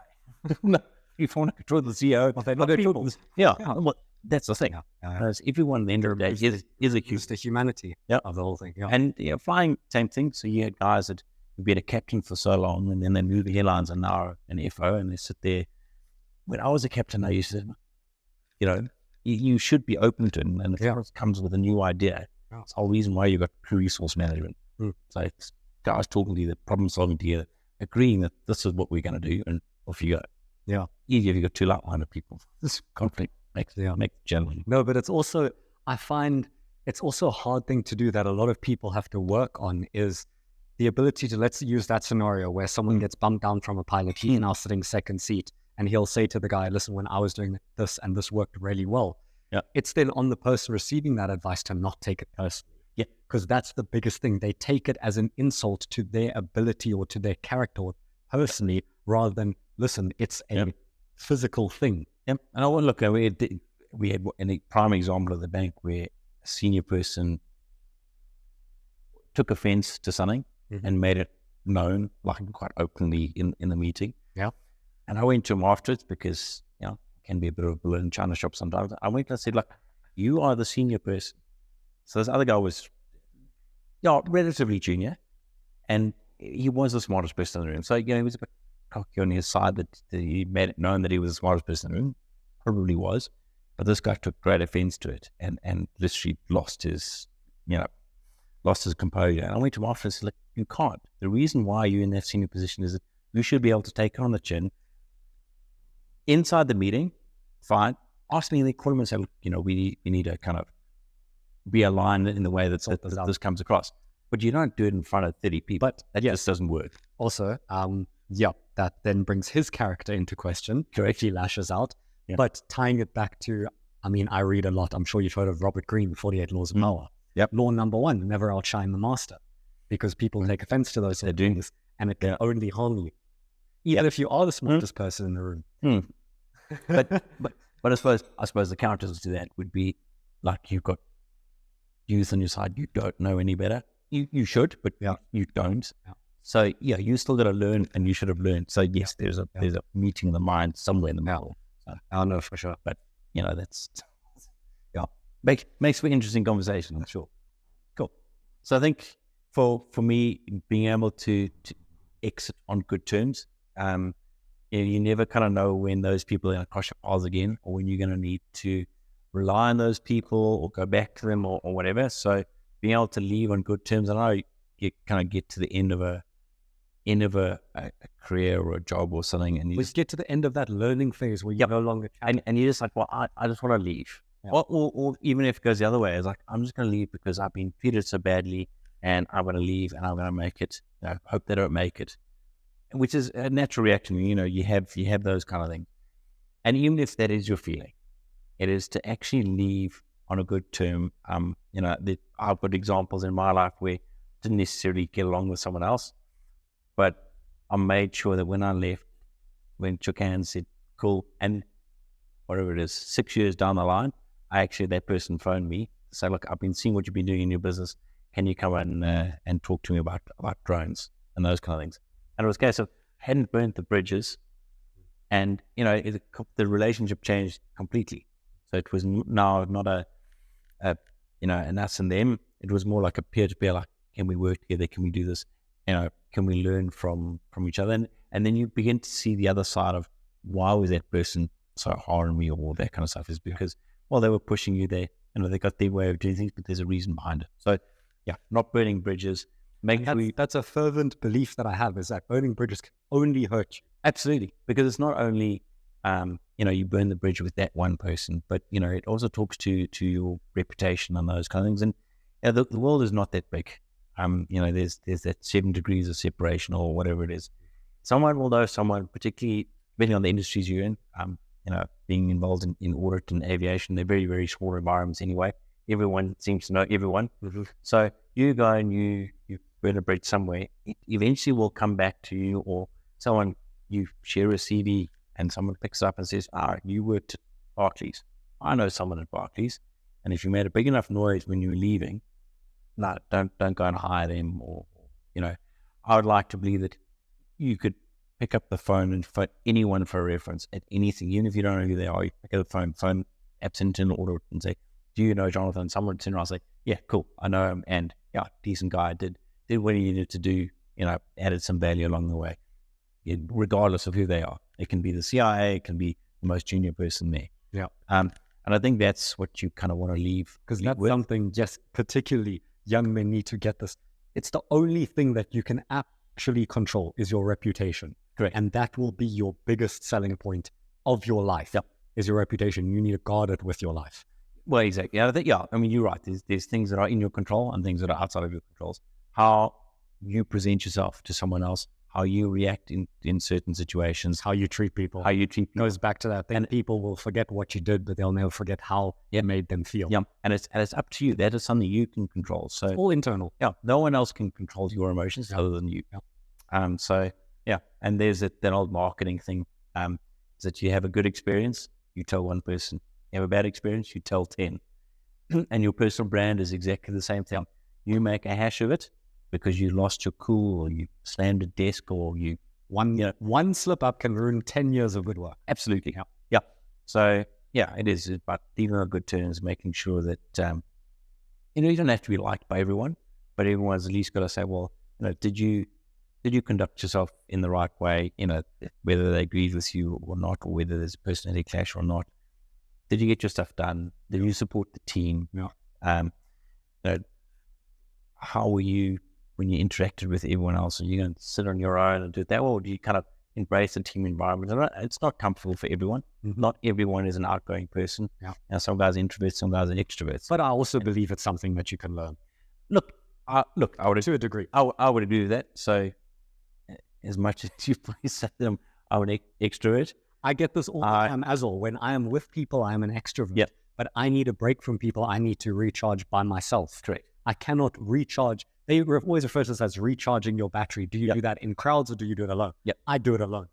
No, if you want to control the CEO, Well, they're not people. Well, that's the thing. Everyone at the end of the day is a It's the humanity of the whole thing. Yeah. And flying, same thing. So you had guys that have been a captain for so long, and then they move the airlines and now an FO, and they sit there. When I was a captain, I used to, you should be open to it, and if it comes with a new idea, it's the whole reason why you got crew resource management. So it's guys talking to you, problem solving together, agreeing that this is what we're going to do, and off you go. Yeah. Easy if you got two like-minded people. This conflict makes challenging. No, but I find it's also a hard thing to do that a lot of people have to work on, is the ability to, let's use that scenario where someone gets bumped down from a pilot, he's now sitting second seat, and he'll say to the guy, listen, when I was doing this and this worked really well, it's then on the person receiving that advice to not take it personally. Yeah. Because that's the biggest thing. They take it as an insult to their ability or to their character personally, rather than, listen, it's a physical thing. Yep. And I want to look, we had a prime example of the bank where a senior person took offense to something and made it known, like quite openly in the meeting. Yeah. And I went to him afterwards because, it can be a bit of a balloon China shop sometimes. I went and I said, like, you are the senior person. So this other guy was, relatively junior, and he was the smartest person in the room. So, he was a bit cocky on his side that he made it known that he was the smartest person in the room. Probably was. But this guy took great offense to it and literally lost his composure. And I went to him after and said, look, you can't. The reason why you're in that senior position is that you should be able to take it on the chin. Inside the meeting, fine. Ask me in the corner and say, look, we need to kind of be aligned in the way that this comes across. But you don't do it in front of 30 people. But that just doesn't work. Also, that then brings his character into question. Correct. He lashes out. Yeah. But tying it back to, I read a lot. I'm sure you've heard of Robert Greene, 48 Laws of Power. Yep. Law number 1, never outshine the master. Because people take offense to those things, and it can only harm you. Even if you are the smartest person in the room. But I suppose the counters to that would be, like, you've got youth on your side, you don't know any better. You should, but you don't. Yeah. So you still got to learn, and you should have learned. So yes, there's a meeting of the mind somewhere in the middle. So, I know for sure. But that's makes for interesting conversation, I'm sure. Cool. So I think for me, being able to exit on good terms, you never kind of know when those people are going to cross your paths again, or when you're going to need to rely on those people or go back to them or whatever. So being able to leave on good terms, I know you kind of get to the end of a career or a job or something, and you just get to the end of that learning phase where you're no longer and you're just like, well, I just want to leave. Yeah. Or even if it goes the other way, it's like, I'm just going to leave because I've been treated so badly, and I'm going to leave and I'm going to make it. Hope they don't make it, which is a natural reaction. You have those kind of things, and even if that is your feeling, it is to actually leave on a good term. I've got examples in my life where I didn't necessarily get along with someone else, but I made sure that when I left, when shook hands, said cool, and whatever it is, 6 years down the line, that person phoned me to say, look, I've been seeing what you've been doing in your business. Can you come and talk to me about drones and those kind of things? And it was a case of hadn't burnt the bridges, and the relationship changed completely. So it was now not an us and them. It was more like a peer-to-peer, like, can we work together? Can we do this? Can we learn from each other? And then you begin to see the other side of why was that person so hard on me, or all that kind of stuff, is because, well, they were pushing you there. They got their way of doing things, but there's a reason behind it. So yeah, not burning bridges. That's a fervent belief that I have, is that burning bridges can only hurt you. Absolutely. Because it's not only, you burn the bridge with that one person, but, it also talks to your reputation and those kind of things. And the world is not that big. There's that 7 degrees of separation or whatever it is. Someone will know someone, particularly depending on the industries you're in, being involved in audit and aviation. They're very, very small environments anyway. Everyone seems to know everyone. Mm-hmm. So you go and you burn a bridge somewhere, it eventually will come back to you, or someone, you share a CV and someone picks up and says, you worked at Barclays. I know someone at Barclays. And if you made a big enough noise when you were leaving, no, don't go and hire them. Or, I would like to believe that you could pick up the phone and phone anyone for a reference at anything, even if you don't know who they are. You pick up the phone Oppertunity order and say, do you know Jonathan? Someone would turn around and say, yeah, cool, I know him, and yeah, decent guy, did what he needed to do, added some value along the way, regardless of who they are. It can be the CIA, it can be the most junior person there. Yeah. And I think that's what you kind of want to leave. Because that's something just particularly young men need to get this. It's the only thing that you can actually control is your reputation. Correct. And that will be your biggest selling point of your life. Yep. Is your reputation. You need to guard it with your life. Well, exactly. I think, I mean, you're right. There's things that are in your control and things that are outside of your controls. How you present yourself to someone else, how you react in certain situations, how you treat people. Goes back to that thing. And people will forget what you did, but they'll never forget how it made them feel. Yeah, and it's up to you. That is something you can control. So it's all internal. Yeah, no one else can control your emotions other than you. Yeah. So yeah, and there's that old marketing thing. Is that you have a good experience, you tell one person. You have a bad experience, you tell 10. And your personal brand is exactly the same thing. You make a hash of it because you lost your cool, or you slammed a desk, or you one slip up can ruin 10 years of good work. Absolutely. Yeah. So yeah, it is about leaving on good terms, making sure that you don't have to be liked by everyone, but everyone's at least got to say, well, did you conduct yourself in the right way? Whether they agreed with you or not, or whether there's a personality clash or not. Did you get your stuff done? Did you support the team? Yeah. How were you when you interacted with everyone else? Are you going to sit on your own and do that? Or do you kind of embrace the team environment? And it's not comfortable for everyone. Mm-hmm. Not everyone is an outgoing person. Yeah. Some guys are introverts, some guys are extroverts. But I also believe it's something that you can learn. Look, I would, to a degree. I would agree with that. So as much as you probably say them, I'm an extrovert. I get this all the time as well. When I am with people, I am an extrovert. Yep. But I need a break from people. I need to recharge by myself. Correct. I cannot recharge. They always refer to this as recharging your battery. Do you do that in crowds, or do you do it alone? Yep. I do it alone.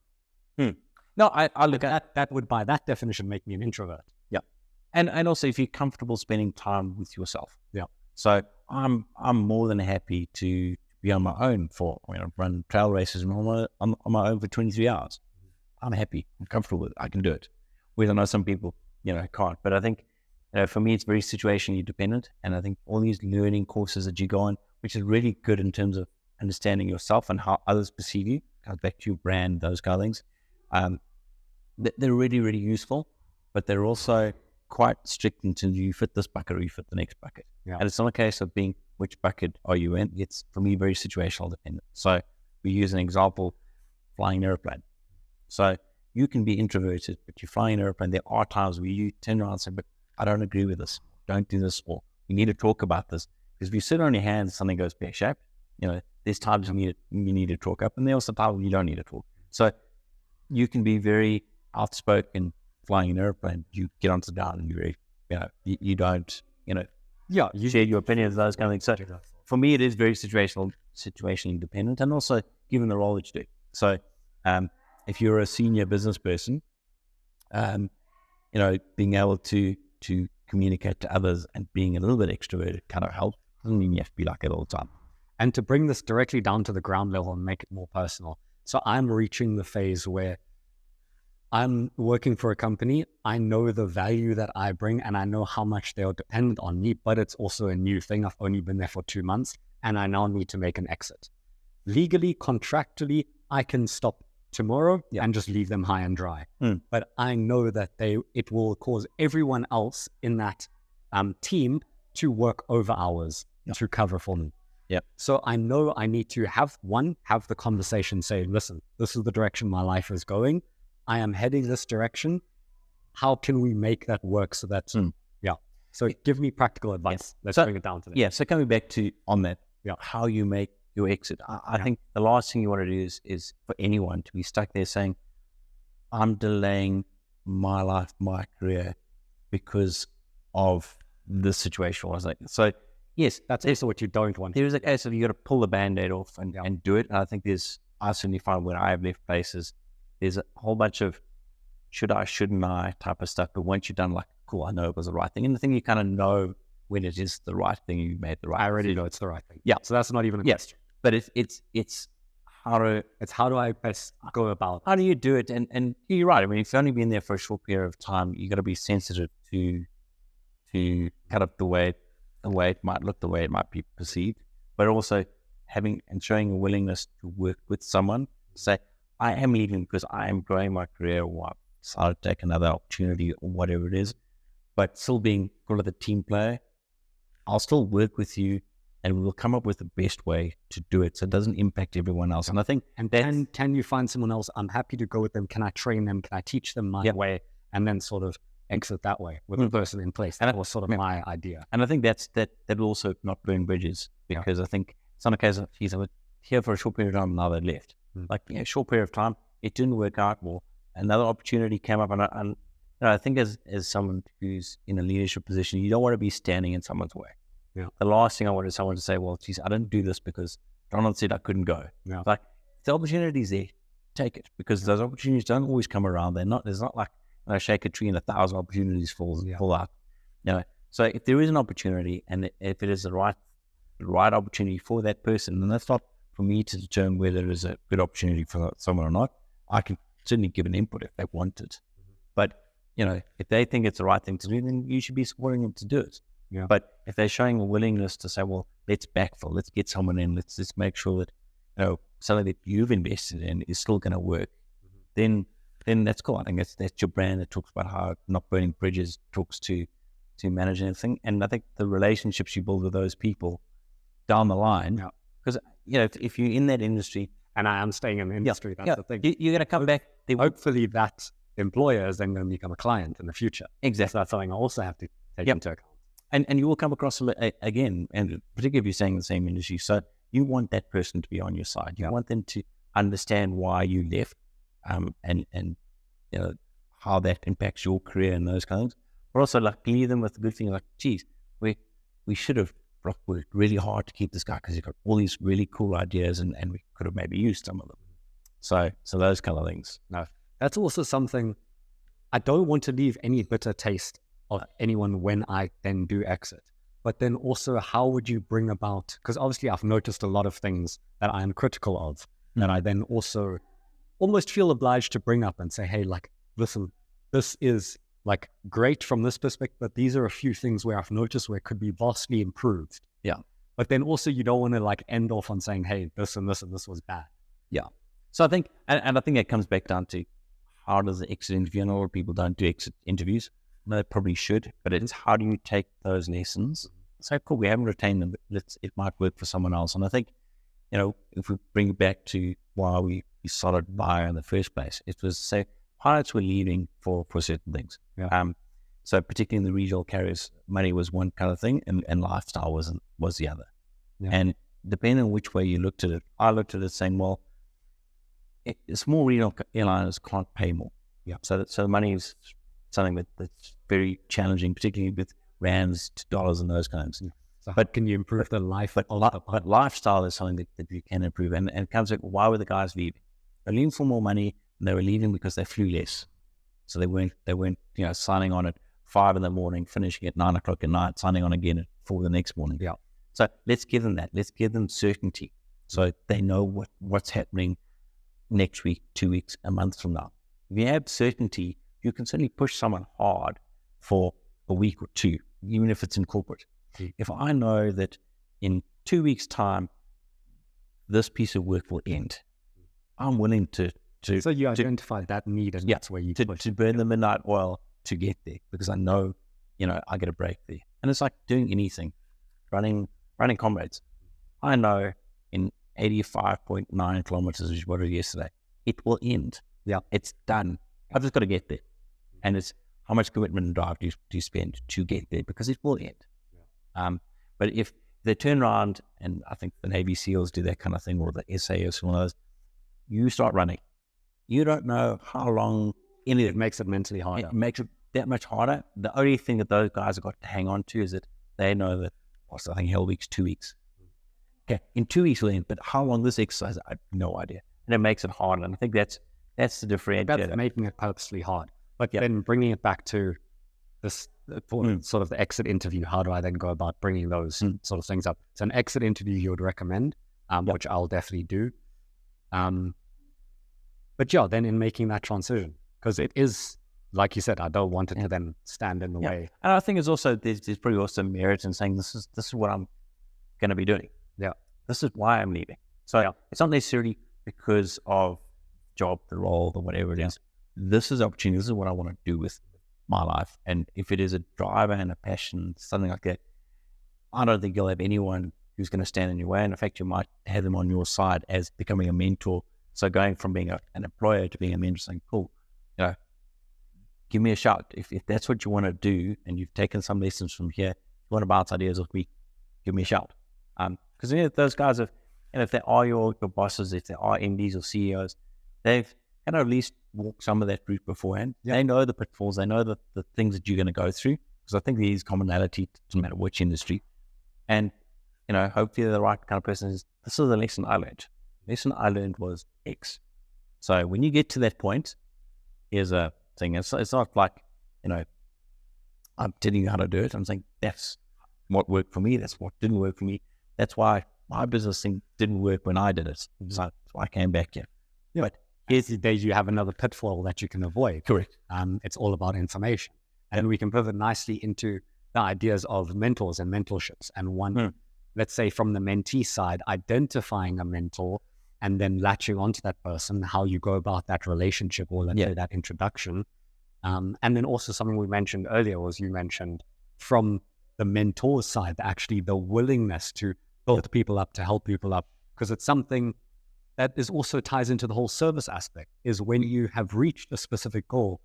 No, I look at that would, by that definition, make me an introvert. Yeah. And also if you're comfortable spending time with yourself. Yeah. So I'm more than happy to be on my own for, run trail races on my own for 23 hours. I'm happy. I'm comfortable with it. I can do it. Whereas I know some people, can't. But I think, for me, it's very situationally dependent. And I think all these learning courses that you go on, which is really good in terms of understanding yourself and how others perceive you, comes back to your brand, those kind of things. They're really, really useful, but they're also quite strict in terms of you fit this bucket or you fit the next bucket. Yeah. And it's not a case of being, which bucket are you in? It's, for me, very situational dependent. So we use an example, flying an airplane. So you can be introverted, but you fly an airplane. There are times where you turn around and say, but I don't agree with this. Don't do this. Or we need to talk about this. Because if you sit on your hands, something goes pear-shaped. There's times you need to talk up, and there are also times you don't need to talk. So you can be very outspoken flying an airplane. You get onto the ground and you're very, you don't, you share your opinions, those kind of things. So for me, it is very situationally dependent, and also given the role that you do. So if you're a senior business person, being able to communicate to others and being a little bit extroverted kind of helps. Doesn't mean you have to be like it all the time. And to bring this directly down to the ground level and make it more personal. So I'm reaching the phase where I'm working for a company. I know the value that I bring and I know how much they're dependent on me, but it's also a new thing. I've only been there for 2 months and I now need to make an exit. Legally, contractually, I can stop tomorrow and just leave them high and dry. But I know that it will cause everyone else in that team to work over hours to cover for me. So I know I need to have the conversation, say, listen, this is the direction my life is going. I am heading this direction. How can we make that work so that, So give me practical advice. Let's bring it down to that. Yeah. So coming back to on that, how you make your exit. I think the last thing you want to do is for anyone to be stuck there saying, I'm delaying my life, my career because of this situation. So yes, that's also what you don't want. There is a case of you got to pull the Band-Aid off and do it. And I think I certainly find when I have left places, there's a whole bunch of should I, shouldn't I type of stuff. But once you're done, like, cool, I know it was the right thing. And the thing you kind of know when it is the right thing, you made the right. I already know it's the right thing. Yeah. So that's not even a question. But it's how do I best go about? How do you do it? And you're right. I mean, if you've only been there for a short period of time, you got to be sensitive to kind of the way it might look, the way it might be perceived, but also having and showing a willingness to work with someone. Say, I am leaving because I am growing my career, or I decided to take another opportunity, or whatever it is. But still being kind of the team player, I'll still work with you. And we'll come up with the best way to do it so it doesn't impact everyone else. And I think... And then can you find someone else? I'm happy to go with them. Can I train them? Can I teach them my way? And then sort of exit that way with the person in place. That was sort of my idea. And I think that will also not burn bridges, because I think some occasions, geez, I was here for a short period of time, now they left. Like, a short period of time, it didn't work out well. Another opportunity came up, and I think as someone who's in a leadership position, you don't want to be standing in someone's way. The last thing I wanted someone to say, well, geez, I didn't do this because Donald said I couldn't go. Like, if the opportunity's there, take it, because those opportunities don't always come around. There's not like, shake a tree and 1,000 opportunities fall out. So if there is an opportunity, and if it is the right opportunity for that person, then that's not for me to determine whether it is a good opportunity for someone or not. I can certainly give an input if they want it. But, if they think it's the right thing to do, then you should be supporting them to do it. But if they're showing a willingness to say, well, let's backfill, let's get someone in, let's make sure that something that you've invested in is still going to work, then that's cool. I think that's your brand that talks about how not burning bridges talks to managing everything. And I think the relationships you build with those people down the line, because if you're in that industry, and I am staying in the industry, that's the thing. You're going to come back. Hopefully that employer is then going to become a client in the future. Exactly. So that's something I also have to take into account. And you will come across again, and particularly if you're staying in the same industry. So you want that person to be on your side. You want them to understand why you left, and how that impacts your career and those kinds of things. But also, like, leave them with the good thing, like, geez, we should have worked really hard to keep this guy because he's got all these really cool ideas, and we could have maybe used some of them. So those kind of things. No, that's also something. I don't want to leave any bitter taste of anyone when I then do exit. But then also, how would you bring about, because obviously I've noticed a lot of things that I am critical of, that I then also almost feel obliged to bring up and say, hey, like, listen, this is like great from this perspective, but these are a few things where I've noticed where it could be vastly improved. But then also you don't want to like end off on saying, hey, this and this and this was bad. So I think, and I think that comes back down to how does the exit interview, and a lot of people don't do exit interviews. No, they probably should, but it's how do you take those lessons? Say, cool, we haven't retained them, but it might work for someone else. And I think, if we bring it back to why we started Bio in the first place, it was, say, pilots were leaving for certain things. So particularly in the regional carriers, money was one kind of thing, and lifestyle was the other. And depending on which way you looked at it, I looked at it saying, well, small regional airliners can't pay more. So the money is something that's very challenging, particularly with rands to dollars and those kinds. So but can you improve the life? But lifestyle is something that you can improve. And it comes like, why were the guys leaving? They're leaving for more money, and they were leaving because they flew less. So they weren't signing on at 5 a.m, finishing at 9 o'clock at night, signing on again at 4 the next morning. So let's give them that. Let's give them certainty, so they know what's happening next week, 2 weeks, a month from now. If you have certainty, you can certainly push someone hard for a week or two, even if it's in corporate. If I know that in 2 weeks' time, this piece of work will end, I'm willing to so you identify that need, and that's where you to burn the midnight oil to get there, because I know, I get a break there. And it's like doing anything, running comrades. I know in 85.9 kilometers, which was yesterday, it will end. Yeah, it's done. I've just got to get there. And it's how much commitment and drive do you spend to get there, because it will end. Yeah. But if they turn around, and I think the Navy SEALs do that kind of thing, or the SAS, one of those, you start running. You don't know how long it makes it mentally harder. It makes it that much harder. The only thing that those guys have got to hang on to is that they know that, I think hell week's 2 weeks. Okay, in 2 weeks we'll end, but how long this exercise, I have no idea. And it makes it harder. And I think that's the differentiator. That's making it purposely hard. But then bringing it back to this sort of the exit interview, how do I then go about bringing those sort of things up? So an exit interview you would recommend, which I'll definitely do. But yeah, then in making that transition, because it is, like you said, I don't want it to then stand in the way. And I think it's also, there's probably also merit in saying this is what I'm going to be doing. Yeah. This is why I'm leaving. So it's not necessarily because of job, the role, or whatever it is. This is opportunity. This is what I want to do with my life. And if it is a driver and a passion, something like that, I don't think you'll have anyone who's going to stand in your way. And in fact, you might have them on your side as becoming a mentor. So going from being an employer to being a mentor, saying, cool, give me a shout. If that's what you want to do, and you've taken some lessons from here, you want to bounce ideas with me, give me a shout. Because those guys have, and if they are your bosses, if they are MDs or CEOs, they've kind of at least walked some of that route beforehand. Yeah. They know the pitfalls, they know the things that you're going to go through. Because I think there is commonality, no matter which industry. And, hopefully the right kind of person is, this is the lesson I learned. The lesson I learned was X. So when you get to that point, here's a thing. It's not like, I'm telling you how to do it. I'm saying that's what worked for me. That's what didn't work for me. That's why my business thing didn't work when I did it. So that's why I came back here. Yeah. But here's the days you have another pitfall that you can avoid. Correct. It's all about information. And we can pivot nicely into the ideas of mentors and mentorships. And one, let's say from the mentee side, identifying a mentor and then latching onto that person, how you go about that relationship, or let's say that introduction. And then also something we mentioned earlier was, you mentioned from the mentor's side, actually the willingness to build people up, to help people up, because it's something that is also ties into the whole service aspect, is when you have reached a specific goal,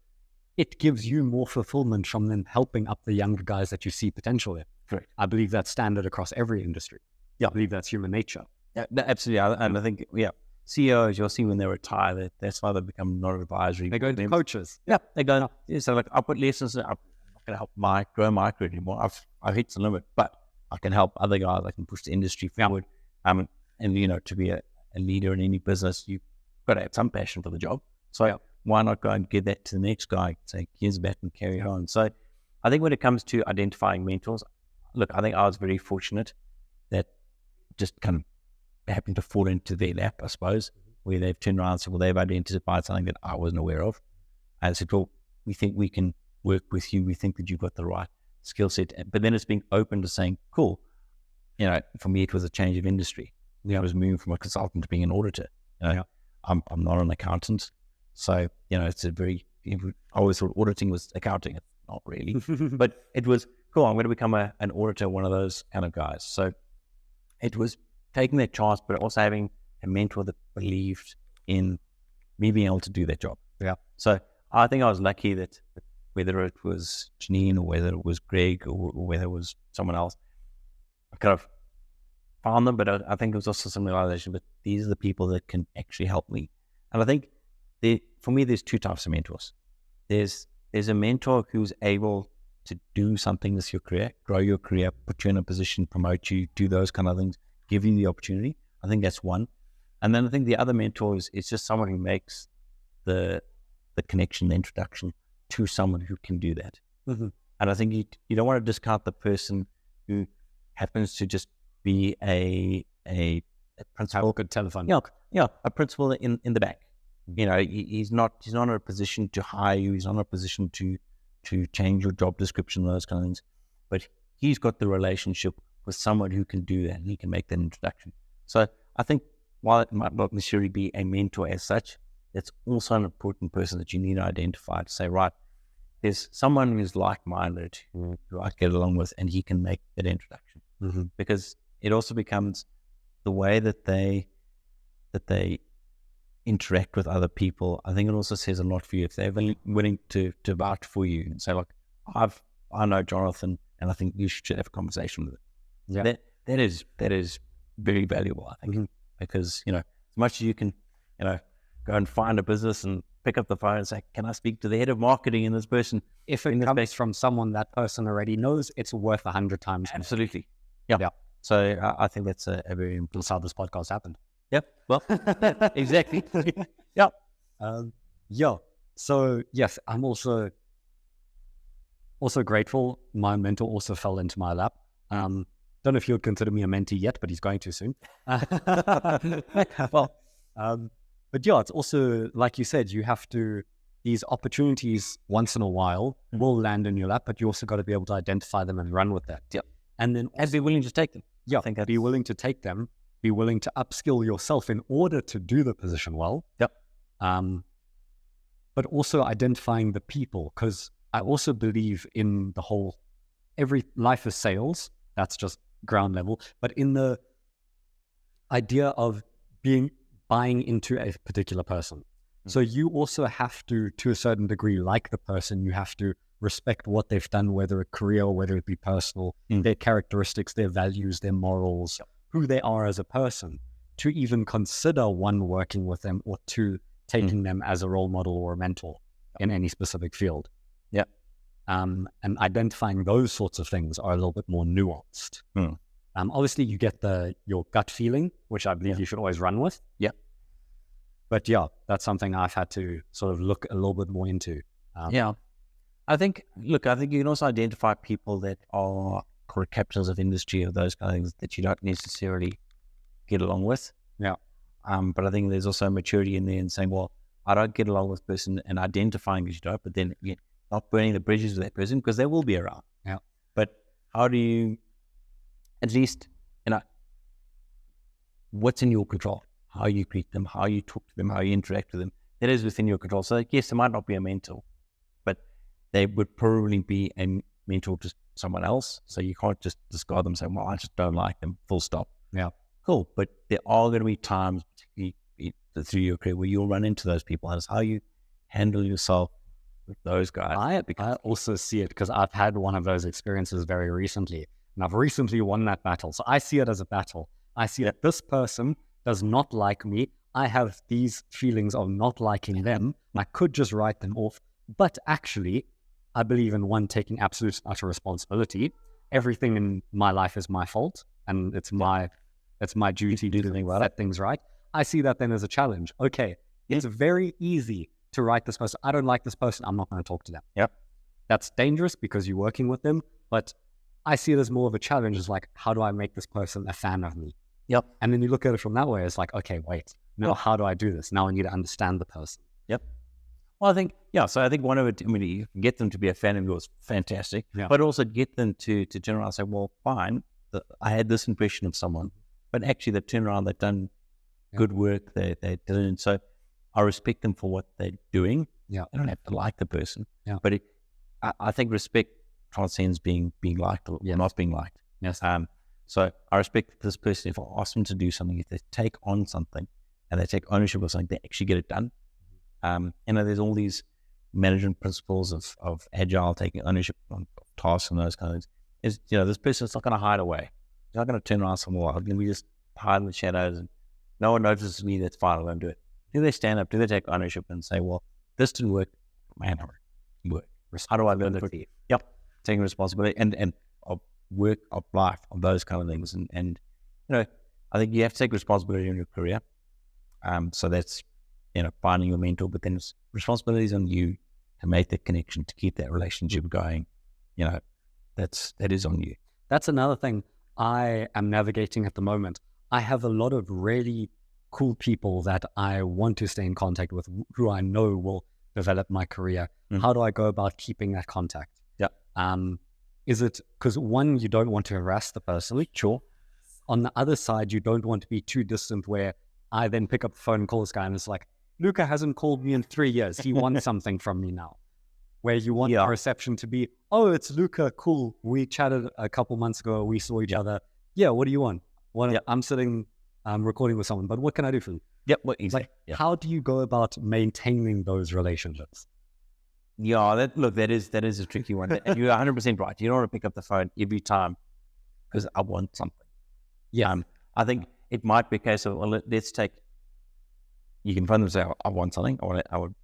it gives you more fulfillment from them helping up the younger guys that you see potential in. Correct. I believe that's standard across every industry. Yeah, I believe that's human nature. Yeah, absolutely. And I think, CEOs, you'll see when they retire, that's why they become non-advisory. They go into coaches. Yeah, they go, so like, I'll put lessons, I'm not going to help grow my career anymore. I've hit the limit, but I can help other guys. I can push the industry forward. And, to be a leader in any business, you've got to have some passion for the job. So why not go and give that to the next guy, say, here's a bat and carry it on. So I think when it comes to identifying mentors, look, I think I was very fortunate that just kind of happened to fall into their lap, I suppose, where they've turned around and said, well, they've identified something that I wasn't aware of. And said, well, we think we can work with you. We think that you've got the right skill set. But then it's being open to saying, cool. For me, it was a change of industry. I was moving from a consultant to being an auditor. I'm not an accountant. So, it's a very, I always thought auditing was accounting. It's not really. But it was, cool, I'm going to become an auditor, one of those kind of guys. So it was taking that chance, but also having a mentor that believed in me being able to do that job. Yeah. So I think I was lucky that whether it was Janine or whether it was Greg or whether it was someone else, I kind of found them, but I think it was also some realization, but these are the people that can actually help me. And I think for me, there's two types of mentors. There's a mentor who's able to do something with your career, grow your career, put you in a position, promote you, do those kind of things, give you the opportunity. I think that's one. And then I think the other mentor is just someone who makes the connection, the introduction to someone who can do that. Mm-hmm. And I think you don't want to discount the person who happens to just be a principal. Have a good telephone. Yeah, a principal in the bank. You know, he's not in a position to hire you. He's not in a position to change your job description, those kind of things. But he's got the relationship with someone who can do that, and he can make that introduction. So I think while it might not necessarily be a mentor as such, it's also an important person that you need to identify to say, right, there's someone who's like-minded, who I get along with, and he can make that introduction. Because it also becomes the way that they interact with other people. I think it also says a lot for you if they're willing to vouch for you and say, look, I know Jonathan, and I think you should have a conversation with him. Yeah, that is very valuable, I think, because, you know, as much as you can, you know, go and find a business and pick up the phone and say, can I speak to the head of marketing in this person? If it comes from someone that person already knows, it's worth 100 times. Absolutely. Yeah. So I think that's a very important. That's how this podcast happened. Yep. Well, exactly. Yeah. Yeah. So yes, I'm also grateful. My mentor also fell into my lap. Don't know if you would consider me a mentee yet, but he's going to soon. Well, but yeah, it's also, like you said, you have to, these opportunities once in a while will land in your lap, but you also got to be able to identify them and run with that. Yeah. And then be willing to take them. Yeah. Be willing to take them, be willing to upskill yourself in order to do the position well. Yep. But also identifying the people, because I also believe in the whole, every life is sales. That's just ground level. But in the idea of buying into a particular person. So you also have to a certain degree, like the person, you have to respect what they've done, whether a career, whether it be personal, their characteristics, their values, their morals, who they are as a person, to even consider one, working with them, or two, taking them as a role model or a mentor in any specific field. Yeah. And identifying those sorts of things are a little bit more nuanced. Obviously, you get your gut feeling, which I believe you should always run with. Yeah. But yeah, that's something I've had to sort of look a little bit more into. I think you can also identify people that are core captains of industry or those kind of things that you don't necessarily get along with. Yeah. But I think there's also maturity in there and saying, well, I don't get along with this person, and identifying as you don't, but then not burning the bridges with that person, because they will be around. Yeah. But how do you, at least, what's in your control? How you greet them, how you talk to them, how you interact with them. That is within your control. So yes, they might not be a mentor, but they would probably be a mentor to someone else. So you can't just discard them and say, well, I just don't like them, full stop. Yeah. Cool. But there are going to be times, particularly through your career, where you'll run into those people, and it's how you handle yourself with those guys. I also see it because I've had one of those experiences very recently, and I've recently won that battle. So I see it as a battle. I see that this person does not like me. I have these feelings of not liking them. I could just write them off. But actually, I believe in one, taking absolute utter responsibility. Everything in my life is my fault, and it's my duty to set things right. I see that then as a challenge. Okay, it's very easy to write this person. I don't like this person. I'm not going to talk to them. Yep. That's dangerous because you're working with them. But I see it as more of a challenge. It's like, how do I make this person a fan of me? Yep. And then you look at it from that way. It's like, okay, wait. Now, how do I do this? Now I need to understand the person. Yep. Well, I think, so I think one of it, you can get them to be a fan of yours, fantastic. Yeah. But also get them to generalize, say, well, fine, I had this impression of someone, but actually they've turned around, they've done good work, they didn't. So I respect them for what they're doing. Yeah. I don't have to like the person. Yeah. But I think respect transcends being liked or not being liked. Yes. So I respect this person. If I ask them to do something, if they take on something and they take ownership of something, they actually get it done. There's all these management principles of agile, taking ownership of tasks and those kind of things. This person's not going to hide away. They're not going to turn around somewhere. I'm going to just hide in the shadows and no one notices me. That's fine. I'm going to do it. Do they stand up? Do they take ownership and say, well, this didn't work? Man, it worked. How do I learn it? Yep. Taking responsibility and of work, of life, of those kind of things. And I think you have to take responsibility in your career. So that's, finding your mentor, but then it's responsibilities on you to make that connection, to keep that relationship going. That is on you. That's another thing I am navigating at the moment. I have a lot of really cool people that I want to stay in contact with, who I know will develop my career. How do I go about keeping that contact? Yeah. Is it because one, you don't want to harass the person? Sure. On the other side, you don't want to be too distant where I then pick up the phone and call this guy and it's like, Luca hasn't called me in 3 years. He wants something from me now. Where you want the reception to be, oh, it's Luca, cool. We chatted a couple months ago. We saw each other. Yeah, what do you want? I'm sitting recording with someone, but what can I do for you? Yep. Well, exactly. How do you go about maintaining those relationships? Yeah, that is a tricky one. And you're 100% right. You don't want to pick up the phone every time because I want something. Yeah. I think it might be a case of, well, let's take, you can phone them and say, I want something. I would,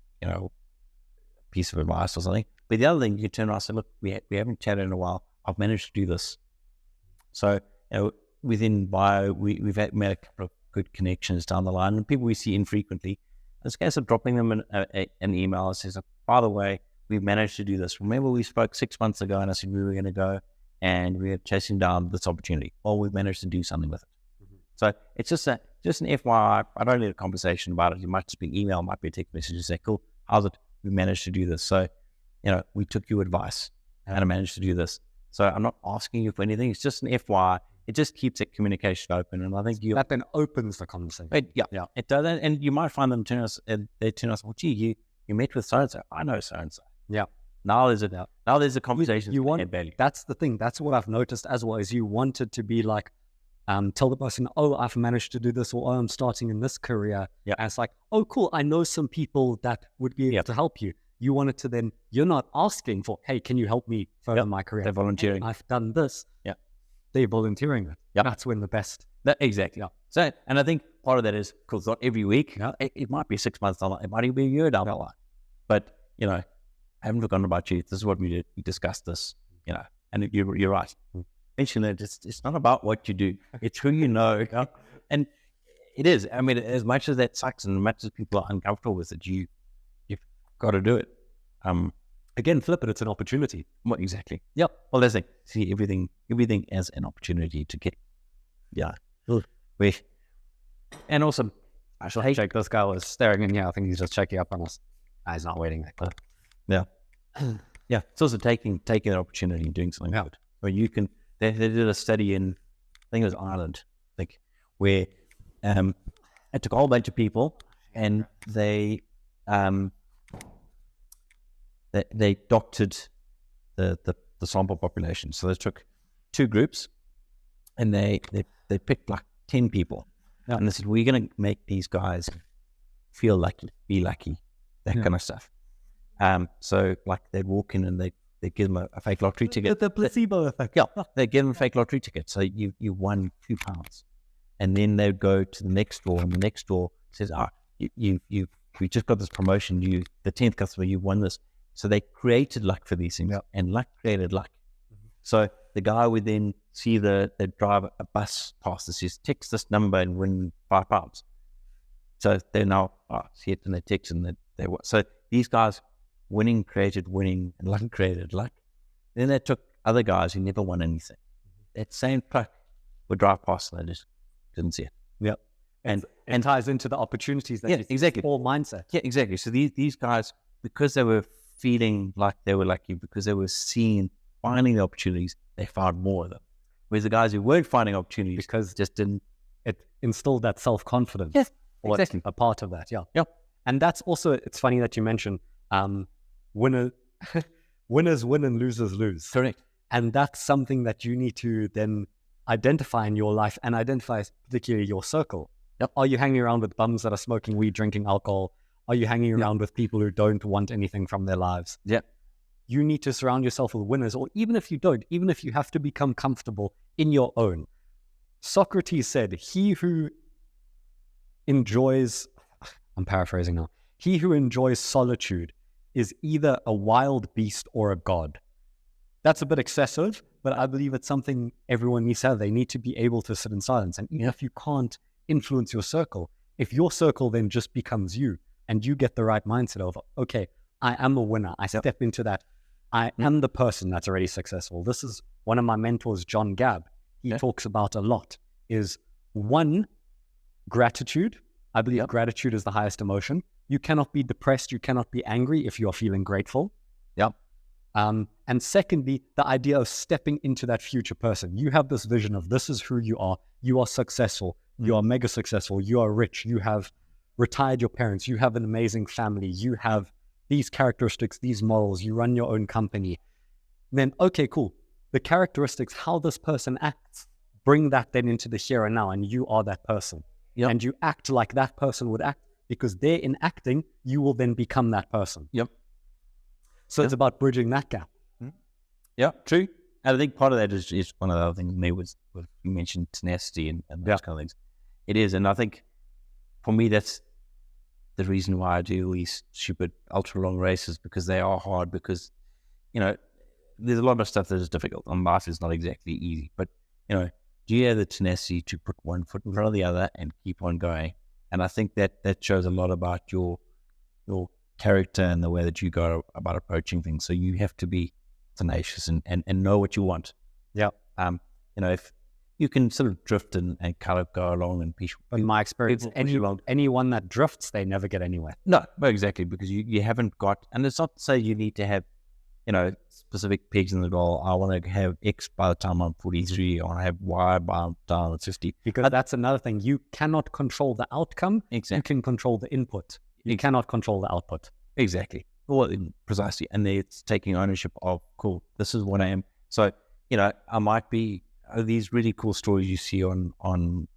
piece of advice or something. But the other thing, you can turn around and say, look, we haven't chatted in a while. I've managed to do this. So, within Bio, we've made a couple of good connections down the line, and people we see infrequently. It's a case of dropping them an email that says, by the way, we've managed to do this. Remember we spoke 6 months ago and I said we were going to go and we are chasing down this opportunity. Well, we've managed to do something with it. So it's just an FYI. I don't need a conversation about it. It might just be email, it might be a text message to say, cool, how's it? We managed to do this. So, we took your advice and I managed to do this. So I'm not asking you for anything. It's just an FYI. It just keeps that communication open. And I think that then opens the conversation. It does. And you might find them turn us, well, gee, you met with so-and-so. I know so-and-so. Yeah. Now there's a conversation. You want value. That's the thing. That's what I've noticed as well, is you want it to be like, tell the person, oh, I've managed to do this, or oh, I'm starting in this career. Yeah. And it's like, oh, cool, I know some people that would be able to help you. You want it to then, you're not asking for, hey, can you help me further my career? They're volunteering. Hey, I've done this. Yeah. They're volunteering it. Yeah. That's when the best. Exactly. Yeah. So, and I think part of that is, because not every week, it might be 6 months down the line, it might even be a year down the line. But, I haven't forgotten about you. This is what we did. We discussed this, and you're right. Mention that it's not about what you do. It's who you know. And it is. I mean, as much as that sucks and as much as people are uncomfortable with it, you've got to do it. Again, flip it. It's an opportunity. Well, exactly. Yep. Well, that's it. See everything as an opportunity to get. Yeah. And also, I shall check. This guy was staring in here. I think he's just checking up on us. He's not waiting. Yeah. Yeah. It's also taking an opportunity and doing something good. Where you can. They did a study in, I think it was Ireland, where it took a whole bunch of people and they doctored the sample population. So they took two groups and they picked like 10 people. Yeah. And they said, we're going to make these guys feel lucky, be lucky, that kind of stuff. So like they'd walk in and they give them a fake lottery ticket. The placebo effect. Yeah, they give them a fake lottery ticket. So you won £2. And then they'd go to the next door, and the next door says, we just got this promotion. The 10th customer, you won this. So they created luck for these things, and luck created luck. Mm-hmm. So the guy would then see they drive a bus past that says, text this number and win £5. So they now see it and they text and they so these guys winning created winning and luck created luck. Then they took other guys who never won anything. That same truck would drive past and they just didn't see it. Yep. And ties into the opportunities that exactly. All mindset. Yeah, exactly. So these guys, because they were feeling like they were lucky, because they were finding the opportunities, they found more of them. Whereas the guys who weren't finding opportunities because just didn't. It instilled that self-confidence. Yes, exactly. A part of that, yeah. Yep. And that's also, it's funny that you mentioned winners win and losers lose. Correct. And that's something that you need to then identify in your life and identify particularly your circle. Yep. Are you hanging around with bums that are smoking weed, drinking alcohol? Are you hanging around with people who don't want anything from their lives? Yeah. You need to surround yourself with winners, or even if you don't, even if you have to become comfortable in your own. Socrates said, he who enjoys, I'm paraphrasing now, he who enjoys solitude is either a wild beast or a god. That's a bit excessive, but I believe it's something everyone needs to have. They need to be able to sit in silence. And even if you can't influence your circle, if your circle then just becomes you and you get the right mindset of, okay, I am a winner. I step into that. I am the person that's already successful. This is one of my mentors, John Gabb. He talks about a lot is one, gratitude. I believe gratitude is the highest emotion. You cannot be depressed. You cannot be angry if you're feeling grateful. Yep. And secondly, the idea of stepping into that future person. You have this vision of this is who you are. You are successful. You are mega successful. You are rich. You have retired your parents. You have an amazing family. You have these characteristics, these morals. You run your own company. Then, okay, cool. The characteristics, how this person acts, bring that then into the here and now, and you are that person. Yep. And you act like that person would act, because there in acting, you will then become that person. Yep. So it's about bridging that gap. Yeah, true. And I think part of that is one of the other things me was you mentioned tenacity and those kind of things. It is, and I think for me that's the reason why I do these stupid ultra long races, because they are hard, because there's a lot of stuff that is difficult, and life is not exactly easy. But do you have the tenacity to put one foot in front of the other and keep on going? And I think that shows a lot about your character and the way that you go about approaching things. So you have to be tenacious and know what you want. Yeah. If you can sort of drift and kind of go along and peace. In my experience, anyone that drifts, they never get anywhere. No, exactly, because you haven't got, and it's not to say you need to have, specific pegs in the goal. I want to have X by the time I'm 43. I want to have Y by the time I'm 50. Because that's another thing. You cannot control the outcome. Exactly. You can control the input. You cannot control the output. Exactly. Well, precisely. And it's taking ownership of, cool, this is what I am. So, I might be, these really cool stories you see on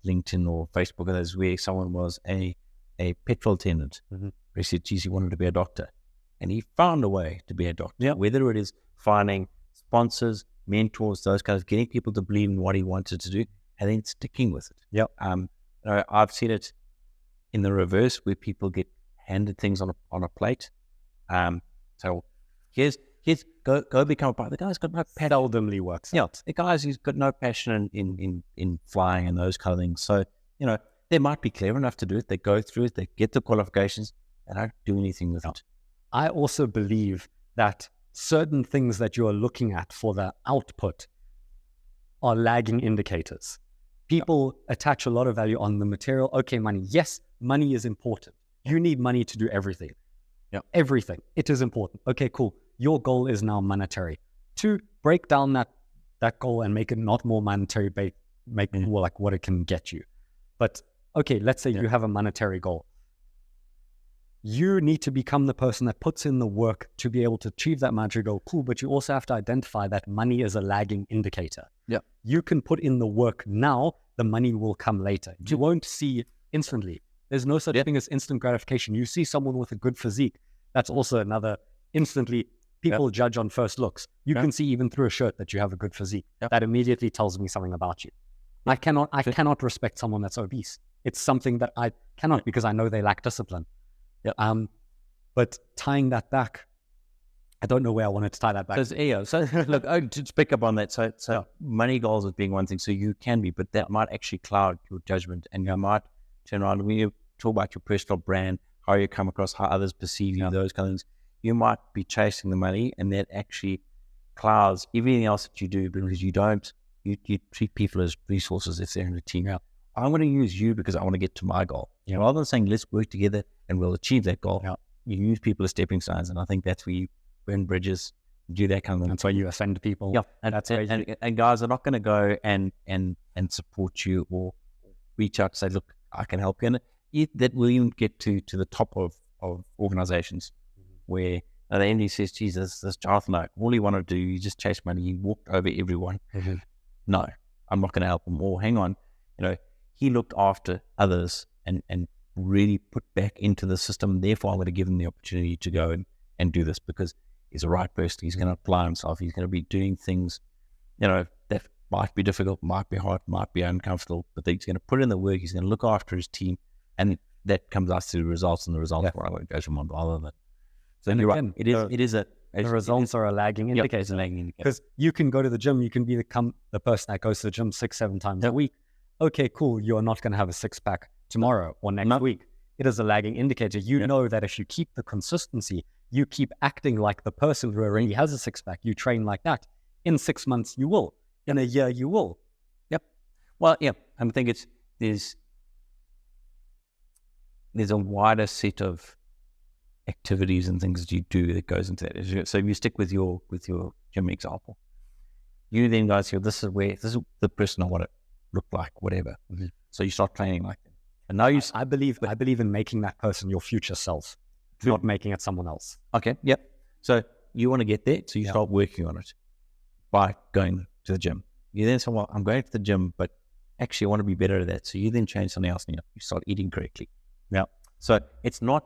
LinkedIn or Facebook, those where someone was a petrol attendant. He said, geez, he wanted to be a doctor. And he found a way to be a doctor, whether it is finding sponsors, mentors, those kinds, getting people to believe in what he wanted to do, and then sticking with it. Yep. I've seen it in the reverse, where people get handed things on a plate. So here's go become a pilot. The guy's got no passion. Seldomly works out. The guys who's got no passion in flying and those kind of things. So they might be clever enough to do it. They go through it. They get the qualifications. They don't do anything with it. I also believe that certain things that you are looking at for the output are lagging indicators. People attach a lot of value on the material. Okay, money. Yes, money is important. You need money to do everything. Everything. It is important. Okay, cool. Your goal is now monetary. To break down that goal and make it not more monetary, make it more like what it can get you. But okay, let's say you have a monetary goal. You need to become the person that puts in the work to be able to achieve that monetary goal. Cool, but you also have to identify that money is a lagging indicator. You can put in the work now, the money will come later. You won't see it instantly. There's no such thing as instant gratification. You see someone with a good physique, that's also another instantly. People judge on first looks. You can see even through a shirt that you have a good physique. That immediately tells me something about you. I cannot respect someone that's obese. It's something that I cannot, because I know they lack discipline. But tying that back, I don't know where I wanted to tie that back. So look, to pick up on that. So money goals as being one thing. So you can be, but that might actually cloud your judgment, and you might turn around when you talk about your personal brand, how you come across, how others perceive you, those kind of things. You might be chasing the money, and that actually clouds everything else that you do, because you treat people as resources if they're in a team. I'm going to use you because I want to get to my goal. Rather than saying, let's work together and we'll achieve that goal, you use people as stepping stones. And I think that's where you burn bridges, do that kind of thing. That's why you offend people. And guys are not going to go and support you or reach out to say, look, I can help you. And that will even get to the top of organizations where the MD says, Jesus, this Jonathan, all you want to do, you just chase money, you walked over everyone. No, I'm not going to help him. Or hang on, he looked after others and really put back into the system. Therefore, I'm going to give him the opportunity to go and do this, because he's the right person. He's going to apply himself. He's going to be doing things, that might be difficult, might be hard, might be uncomfortable, but he's going to put in the work. He's going to look after his team, and that comes out to the results, and the results are what I judge him on rather than. So and you're again, right. It is the results are a lagging indicator. Because you can go to the gym, you can become the person that goes to the gym 6-7 times a week. Okay, cool. You're not going to have a 6-pack tomorrow or next week. It is a lagging indicator. You know that if you keep the consistency, you keep acting like the person who already has a 6-pack, you train like that. In 6 months, you will. In a year, you will. Well, I think there's there's a wider set of activities and things that you do that goes into that. So if you stick with your gym example, you then guys here, this is the person I want to look like, whatever. Mhm. So you start training like them. And now I believe in making that person your future self, not making it someone else. okay, yep. So you want to get there, so you Yeah. start working on it by going to the gym. You then say, well, I'm going to the gym, but actually I want to be better at that. So you then change something else and you start eating correctly. Yeah. So it's not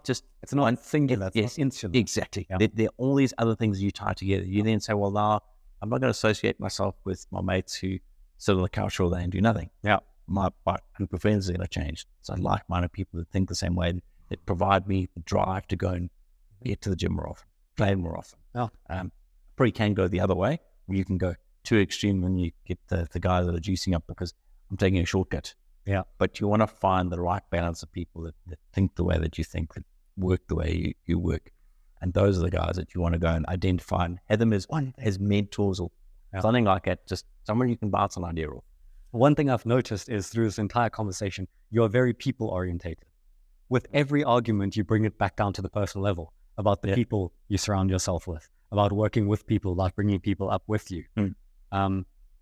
just not singular. It's yes, not insular. exactly. Yeah. There are all these other things you tie together. You then say, well, now I'm not going to associate myself with my mates who sit on the couch all day and do nothing. Yeah. My group of friends are going to change. So like-minded people that think the same way, that provide me the drive to go and get to the gym more often, play more often. Yeah. Probably can go the other way, where you can go too extreme when you get the guys that are juicing up because I'm taking a shortcut. Yeah. But you want to find the right balance of people that think the way that you think, that work the way you work. And those are the guys that you want to go and identify and have them as mentors or something like that, just someone you can bounce an idea off. One thing I've noticed is through this entire conversation, you're very people orientated. With every argument, you bring it back down to the personal level about the people you surround yourself with, about working with people, about bringing people up with you.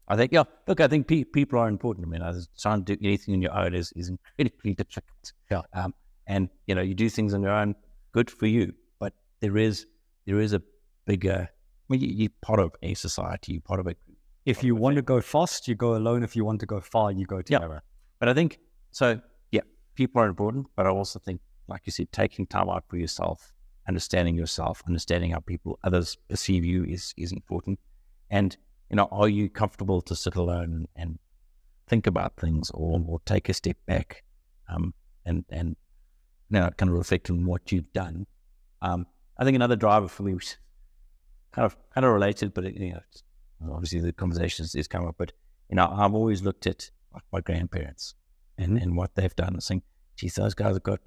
I think, I think people are important. I mean, trying to do anything on your own is incredibly difficult. Yeah. And, you do things on your own, good for you. But there is a bigger, you're part of a society, you're part of a group. If you want to go fast, you go alone. If you want to go far, you go together. But I think, people are important, but I also think, like you said, taking time out for yourself, understanding how others perceive you is important. And, are you comfortable to sit alone and think about things or take a step back and kind of reflect on what you've done? I think another driver for me was kind of related, but obviously the conversation is coming up. But I've always looked at like my grandparents and what they've done and saying, geez, those guys have got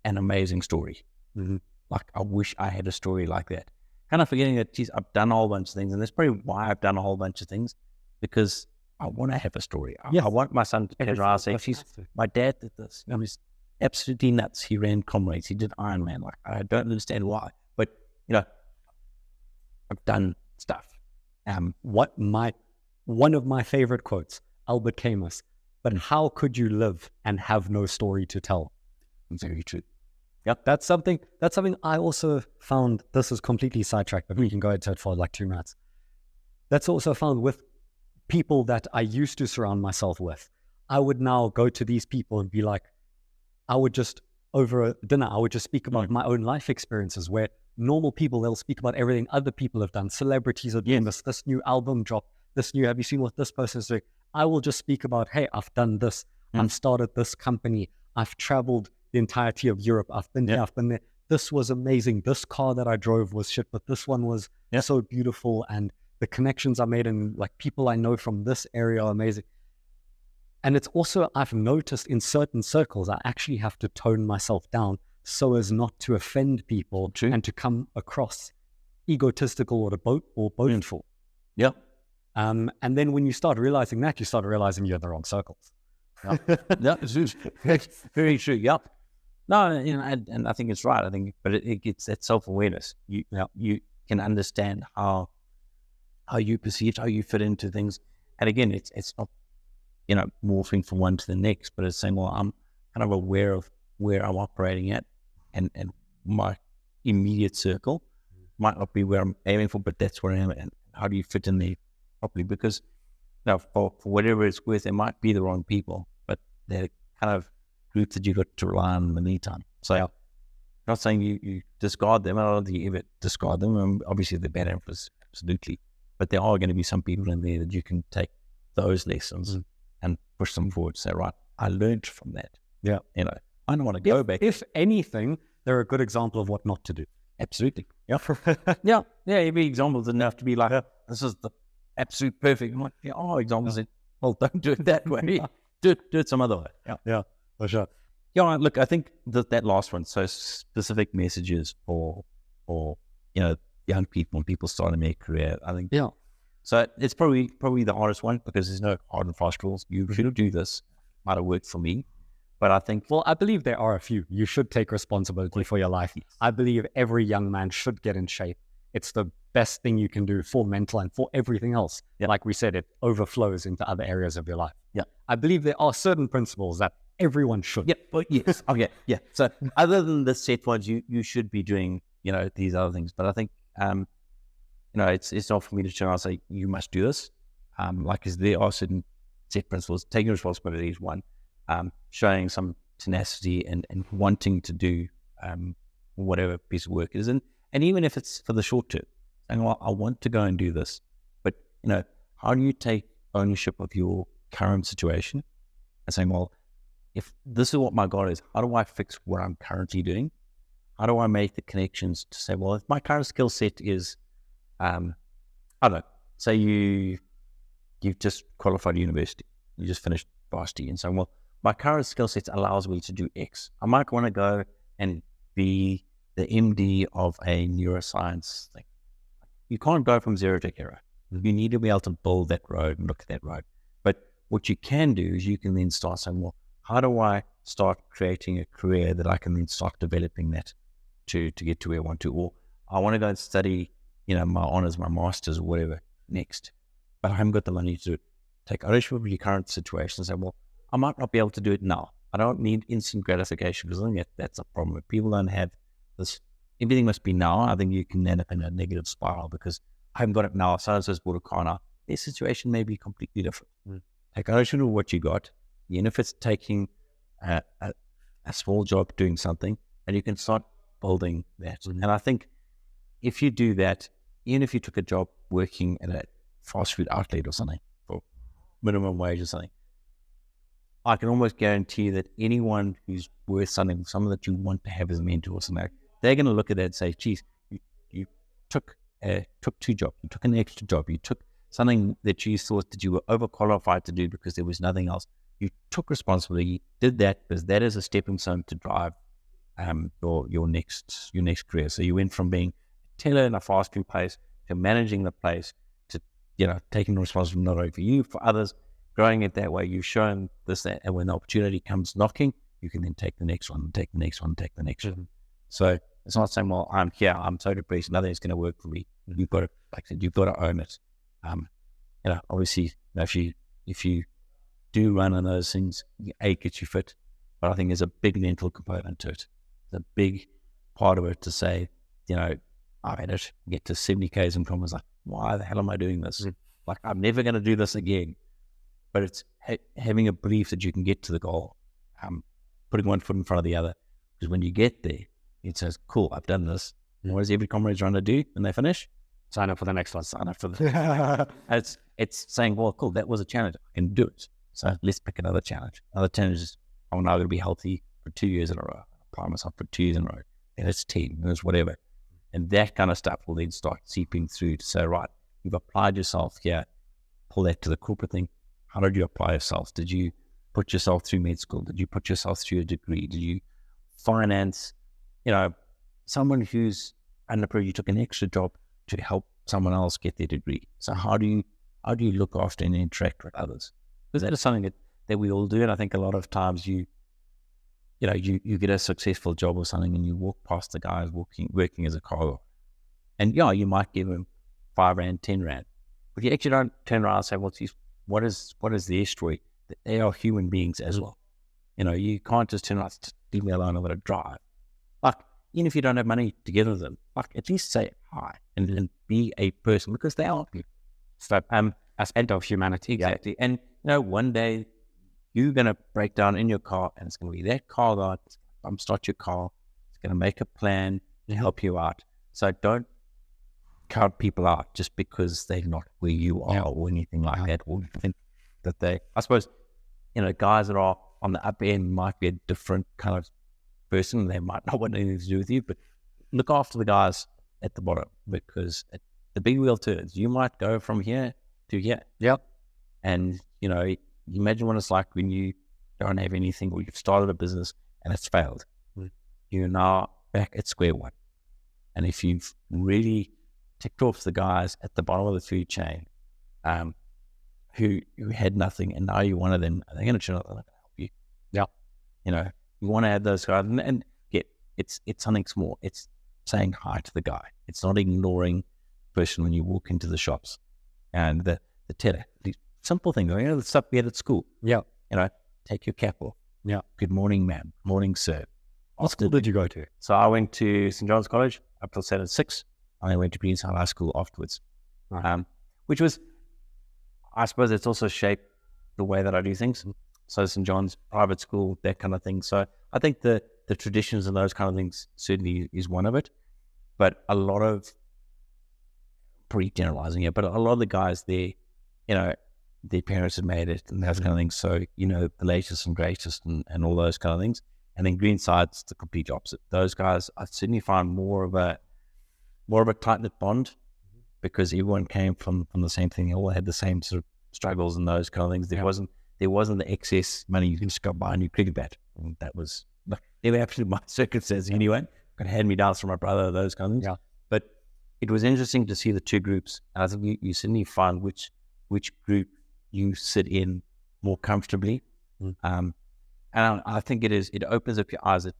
an amazing story. Mm-hmm. Like I wish I had a story like that. Kind of forgetting that, geez, I've done a whole bunch of things, and that's probably why I've done a whole bunch of things, because I want to have a story. I want my son to turn around and say, geez, my dad did this. He's absolutely nuts. He ran comrades. He did Ironman. Like, I don't understand why, but I've done stuff. One of my favorite quotes, Albert Camus, but how could you live and have no story to tell? Very true. Yep, that's something I also found. This is completely sidetracked, but we can go into it for like 2 minutes. That's also found with people that I used to surround myself with. I would now go to these people and be like, I would just, over a dinner, I would just speak about my own life experiences, where normal people, they'll speak about everything other people have done. Celebrities are doing this new album drop, have you seen what this person is doing? I will just speak about, hey, I've done this. I've started this company. I've traveled the entirety of Europe. I've been here, I've been there. This was amazing. This car that I drove was shit, but this one was so beautiful. And the connections I made and like people I know from this area are amazing. And it's also, I've noticed in certain circles, I actually have to tone myself down so as not to offend people and to come across egotistical or boastful. Yeah. And then when you start realizing that, you start realizing you're in the wrong circles. Very true. Yep. No, and I think it's right. I think, but it's that self-awareness. You can understand how you perceive, how you fit into things. And again, it's not, morphing from one to the next, but it's saying, well, I'm kind of aware of where I'm operating at, and my immediate circle might not be where I'm aiming for, but that's where I am. And how do you fit in there properly? Because for whatever it's worth, it might be the wrong people, but they're kind of group that you got to rely on in the meantime. So I'm not saying you discard them. I don't think you ever discard them. Obviously, the bad influence, absolutely. But there are going to be some people in there that you can take those lessons and push them forward. Say, right, I learned from that. Yeah. I don't want to go back. If anything, they're a good example of what not to do. Absolutely. Yeah. Yeah. Every example doesn't have to be like, this is the absolute perfect. I'm like, examples that, well, don't do it that way. do it some other way. Yeah, for sure. Yeah, look, I think that last one, so specific messages for young people and people starting their career, I think. Yeah. So it's probably the hardest one, because there's no hard and fast rules. You should do this. Might have worked for me. But I think, Well, I believe there are a few. You should take responsibility for your life. I believe every young man should get in shape. It's the best thing you can do for mental and for everything else. Yeah. Like we said, it overflows into other areas of your life. Yeah. I believe there are certain principles that everyone should. yeah, but yes, okay, yeah. So other than the set ones, you should be doing, these other things. But I think, it's not for me to turn around and say, you must do this. Because there are certain set principles. Taking responsibility is one. Showing some tenacity and wanting to do whatever piece of work it is. And even if it's for the short term, saying, well, I want to go and do this. But, how do you take ownership of your current situation and saying, well, if this is what my goal is, how do I fix what I'm currently doing? How do I make the connections to say, well, if my current skill set is, I don't know, say you've just qualified university, you just finished varsity, and saying, well, my current skill set allows me to do X. I might want to go and be the MD of a neuroscience thing. You can't go from zero to hero. You need to be able to build that road and look at that road. But what you can do is you can then start saying, well, how do I start creating a career that I can then start developing that to get to where I want to? Or I want to go and study, my honors, my masters or whatever next. But I haven't got the money to take ownership of your current situation and say, well, I might not be able to do it now. I don't need instant gratification, because I think that's a problem. If people don't have this, everything must be now, I think you can end up in a negative spiral, because I haven't got it now. So-and-so's bought a car now. Their situation may be completely different. Take ownership of what you got, even if it's taking a small job doing something, and you can start building that. And I think if you do that, even if you took a job working at a fast food outlet or something for minimum wage or something, I can almost guarantee that anyone who's worth something, someone that you want to have as a mentor or something, they're going to look at that and say, geez, you took two jobs, you took an extra job, you took something that you thought that you were overqualified to do because there was nothing else. You took responsibility, you did that because that is a stepping stone to drive your next career. So you went from being a teller in a fast food place to managing the place to, taking responsibility not only for you, for others, growing it that way. You've shown this, that, and when the opportunity comes knocking, you can then take the next one, take the next one, take the next one. So it's not saying, well, I'm here, I'm so depressed, nothing's going to work for me. You've got to, like I said, you've got to own it. Obviously, if you do run on those things, it gets you fit. But I think there's a big mental component to it. There's a big part of it to say, I've had it, get to 70 Ks and comments like, why the hell am I doing this? Like, I'm never going to do this again. But it's having a belief that you can get to the goal, putting one foot in front of the other. Because when you get there, it says, cool, I've done this. And what does every comrade trying to do when they finish? Sign up for the next one. Sign up for the it's saying, well, cool, that was a challenge. I can do it. So let's pick another challenge. Another challenge is, I'm now going to be healthy for 2 years in a row. Apply myself for 2 years in a row. And it's 10, and it's whatever. And that kind of stuff will then start seeping through to say, right, you've applied yourself here. Pull that to the corporate thing. How did you apply yourself? Did you put yourself through med school? Did you put yourself through a degree? Did you finance, someone who's underprivileged, you took an extra job to help someone else get their degree. So how do you look after and interact with others? Because that is something that we all do. And I think a lot of times you get a successful job or something and you walk past the guys working as a cargo. And you might give them 5 Rand, 10 Rand. But you actually don't turn around and say, well, geez, what is their story? They are human beings as well. You can't just turn around and leave me alone, I'm going to drive. Like, even if you don't have money to give them, like, at least say hi and be a person, because they are people. So, aspect of humanity. Exactly. And, one day you're going to break down in your car and it's going to be that car guy, start your car, it's going to make a plan to help you out. So don't count people out just because they're not where you are or anything like that. Or think that I suppose, guys that are on the up end might be a different kind of person. They might not want anything to do with you, but look after the guys at the bottom, because the big wheel turns. You might go from here to here. Yep. And, imagine what it's like when you don't have anything, or you've started a business and it's failed. You're now back at square one. And if you've really ticked off the guys at the bottom of the food chain, who had nothing, and now you're one of them, are they going to turn out to help you? Yeah. You know, you want to have those guys, and yeah, it's something small. It's saying hi to the guy. It's not ignoring the person when you walk into the shops, and the teller. The simple things, you know, the stuff we had at school. Yeah. You know, take your cap off. Yeah. Good morning, ma'am. Morning, sir. What school did you go to? So I went to St. John's College up till 7-6. I went to Greenside High School afterwards, Right. which was, I suppose, it's also shaped the way that I do things. So St. John's private school, that kind of thing. So I think the traditions and those kind of things certainly is one of it. But a lot of, pretty generalizing it, but a lot of the guys there, you know, their parents had made it and those kind of things. So, you know, the latest and greatest and all those kind of things. And then Greenside's the complete opposite. Those guys, I certainly find more of a tight-knit bond because everyone came from the same thing. They all had the same sort of struggles and those kind of things. There wasn't the excess money you can just go buy a new cricket bat. And that was, they were absolutely my circumstances anyway. Got hand-me-downs from my brother, those kind of things. Yeah. But it was interesting to see the two groups. And I think you certainly find which group you sit in more comfortably. And I think it opens up your eyes that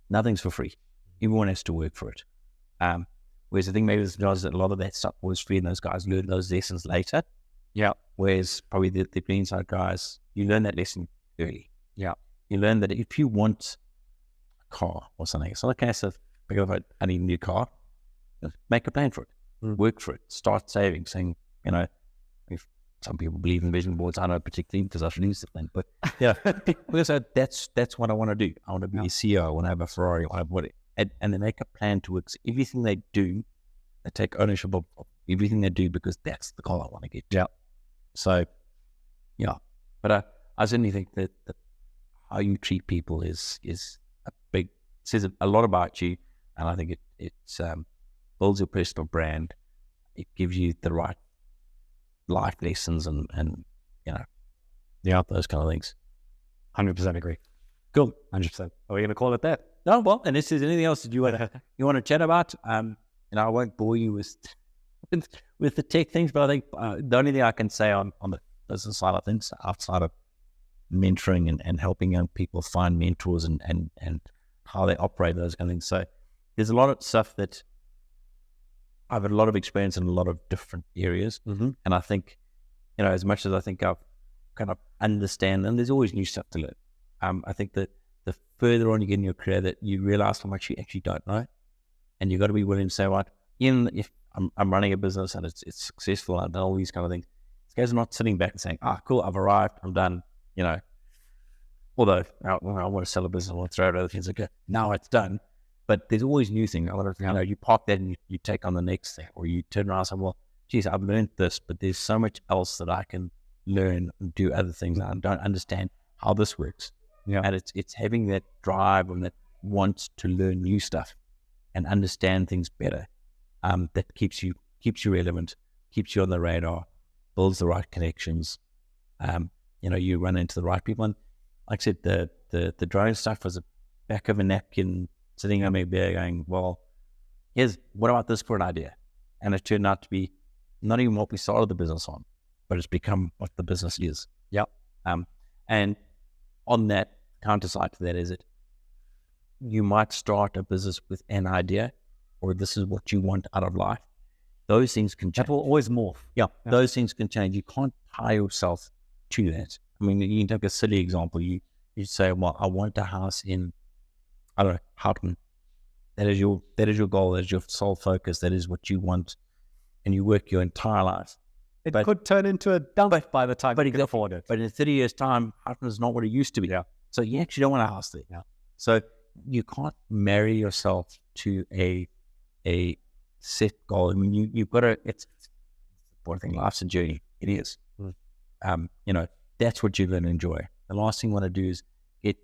nothing's for free. Everyone has to work for it. Whereas I think maybe a lot of that stuff was free and those guys learned those lessons later. Yeah. Whereas probably the Greenside guys, you learn that lesson early. Yeah. You learn that if you want a car or something, it's not a case of, I need a new car. Make a plan for it. Work for it. Start saving, saying, you know, if some people believe in vision boards, I don't particularly because I've used it then, but yeah, because that's what I want to do. I want to be a CEO. I want to have a Ferrari. I want to and they make a plan towards everything they do. They take ownership of everything they do because that's the goal I want to get. Yeah. So, yeah, but I certainly think that how you treat people is a big, says a lot about you, and I think it builds your personal brand. It gives you the right life lessons and you know, yeah, those kind of things. 100% agree. Cool. 100%. Are we going to call it that? No, well, and if there's anything else that you want to chat about, I won't bore you with the tech things, but I think the only thing I can say on the business side of things, outside of mentoring and helping young people find mentors and how they operate, those kind of things. So there's a lot of stuff that I've had a lot of experience in a lot of different areas. And I think, you know, as much as I think I've kind of understand, and there's always new stuff to learn. I think that the further on you get in your career that you realize how much you actually don't know. And you've got to be willing to say, right, even if I'm running a business and it's successful, I've done all these kind of things. This guy's not sitting back and saying, cool, I've arrived, I'm done, you know. Although I want to sell a business, I want to throw out other things, okay, now it's done. But there's always new things. You know, you park that and you take on the next thing, or you turn around and say, well, geez, I've learned this, but there's so much else that I can learn and do other things. I don't understand how this works. Yeah. And it's having that drive and that want to learn new stuff and understand things better. That keeps you relevant, keeps you on the radar, builds the right connections. You know, you run into the right people. And like I said, the drone stuff was a back of a napkin sitting on my beer going, well, what about this for an idea? And it turned out to be not even what we started the business on, but it's become what the business is. Yep. And on that counter side to that is you might start a business with an idea, or this is what you want out of life. Those things can change. That will always morph. Yeah, those things can change. You can't tie yourself to that. I mean, you can take a silly example. You say, well, I want a house in, I don't know, Houghton. That is your goal. That is your sole focus. That is what you want. And you work your entire life. It could turn into a dump by the time you can afford it. But in 30 years' time, Houghton is not what it used to be. Yeah. So you actually don't want a house there. Yeah. So you can't marry yourself to a set goal. I mean, you've got to, it's one thing, life's a journey. It is. You know, that's what you're going to enjoy. The last thing you want to do is get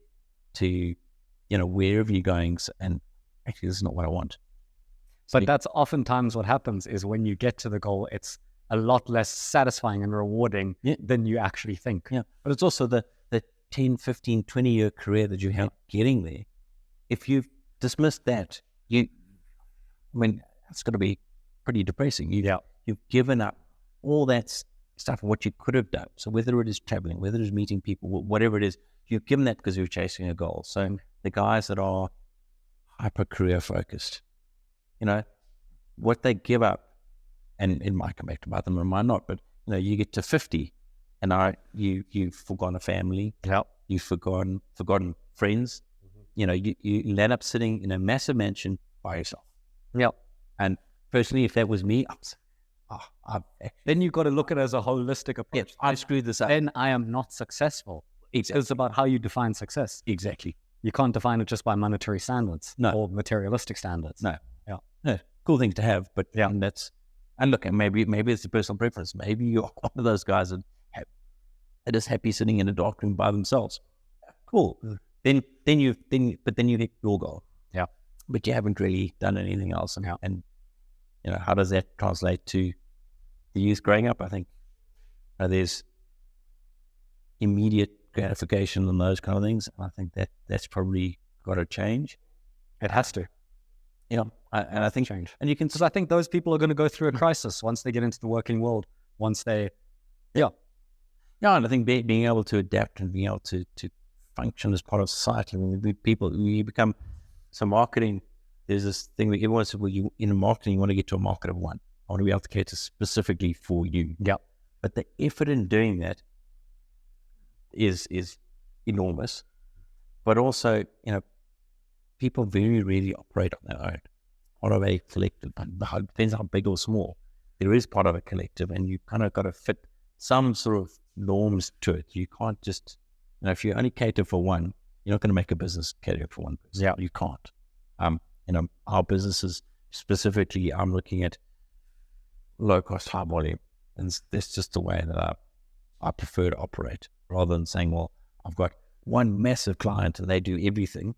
to, you know, wherever you're going and actually this is not what I want. But that's oftentimes what happens is when you get to the goal, it's a lot less satisfying and rewarding than you actually think. Yeah. But it's also the 10, 15, 20-year career that you have getting there. If you've dismissed that, it's going to be pretty depressing. You've given up all that stuff of what you could have done. So whether it is traveling, whether it is meeting people, whatever it is, you've given that because you're chasing a goal. So the guys that are hyper career focused, what they give up, and it might come back to bite them, or it might not, but you get to 50 and you've forgotten a family, you've forgotten friends, you end up sitting in a massive mansion by yourself. And personally, if that was me, then you've got to look at it as a holistic approach. I screwed this up. Then I am not successful. Exactly. It's about how you define success. Exactly. You can't define it just by monetary standards or materialistic standards. No. Cool things to have, but and look, and maybe it's a personal preference. Maybe you're one of those guys that are just happy sitting in a dark room by themselves. Cool. Then you hit your goal. But you haven't really done anything else. And how does that translate to the youth growing up? I think there's immediate gratification and those kind of things. And I think that's probably got to change. It has to. And I think change. And you can, because I think those people are going to go through a crisis once they get into the working world. Once they, and I think being able to adapt and being able to function as part of society. I mean, people, you become, so marketing, there's this thing that everyone said, well, in marketing, you want to get to a market of one. I want to be able to cater specifically for you. But the effort in doing that is enormous. But also, people very rarely operate on their own. Part of a collective, depends how big or small. There is part of a collective, and you kind of got to fit some sort of norms to it. You can't just, if you only cater for one, you're not going to make a business cater for one person. You can't. Our businesses specifically, I'm looking at low cost, high volume, and that's just the way that I prefer to operate, rather than saying, well, I've got one massive client and they do everything.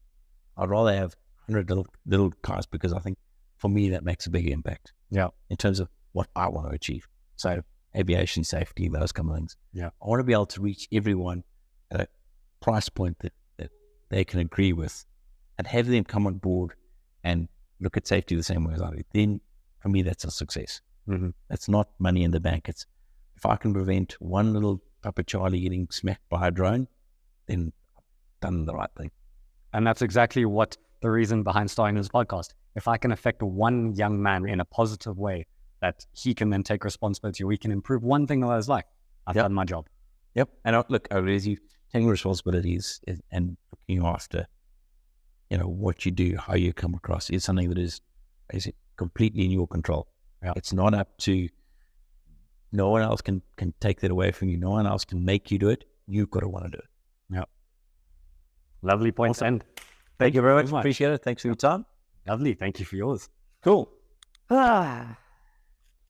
I'd rather have 100 little guys, because I think for me that makes a big impact. In terms of what I want to achieve. So aviation safety, those kind of things. I want to be able to reach everyone at a price point that they can agree with, and have them come on board and look at safety the same way as I do. Then for me, that's a success. That's not money in the bank. It's, if I can prevent one little Papa Charlie getting smacked by a drone, then I've done the right thing. And that's exactly what the reason behind starting this podcast. If I can affect one young man in a positive way, that he can then take responsibility, or we can improve one thing of his life, I've done my job. And look, I really taking responsibilities and looking after, what you do, how you come across, is something that is completely in your control. It's not up to, no one else can take that away from you. No one else can make you do it. You've got to want to do it. Lovely points. Awesome. Thank you very much. Appreciate it. Thanks for your time. Lovely. Thank you for yours. Cool.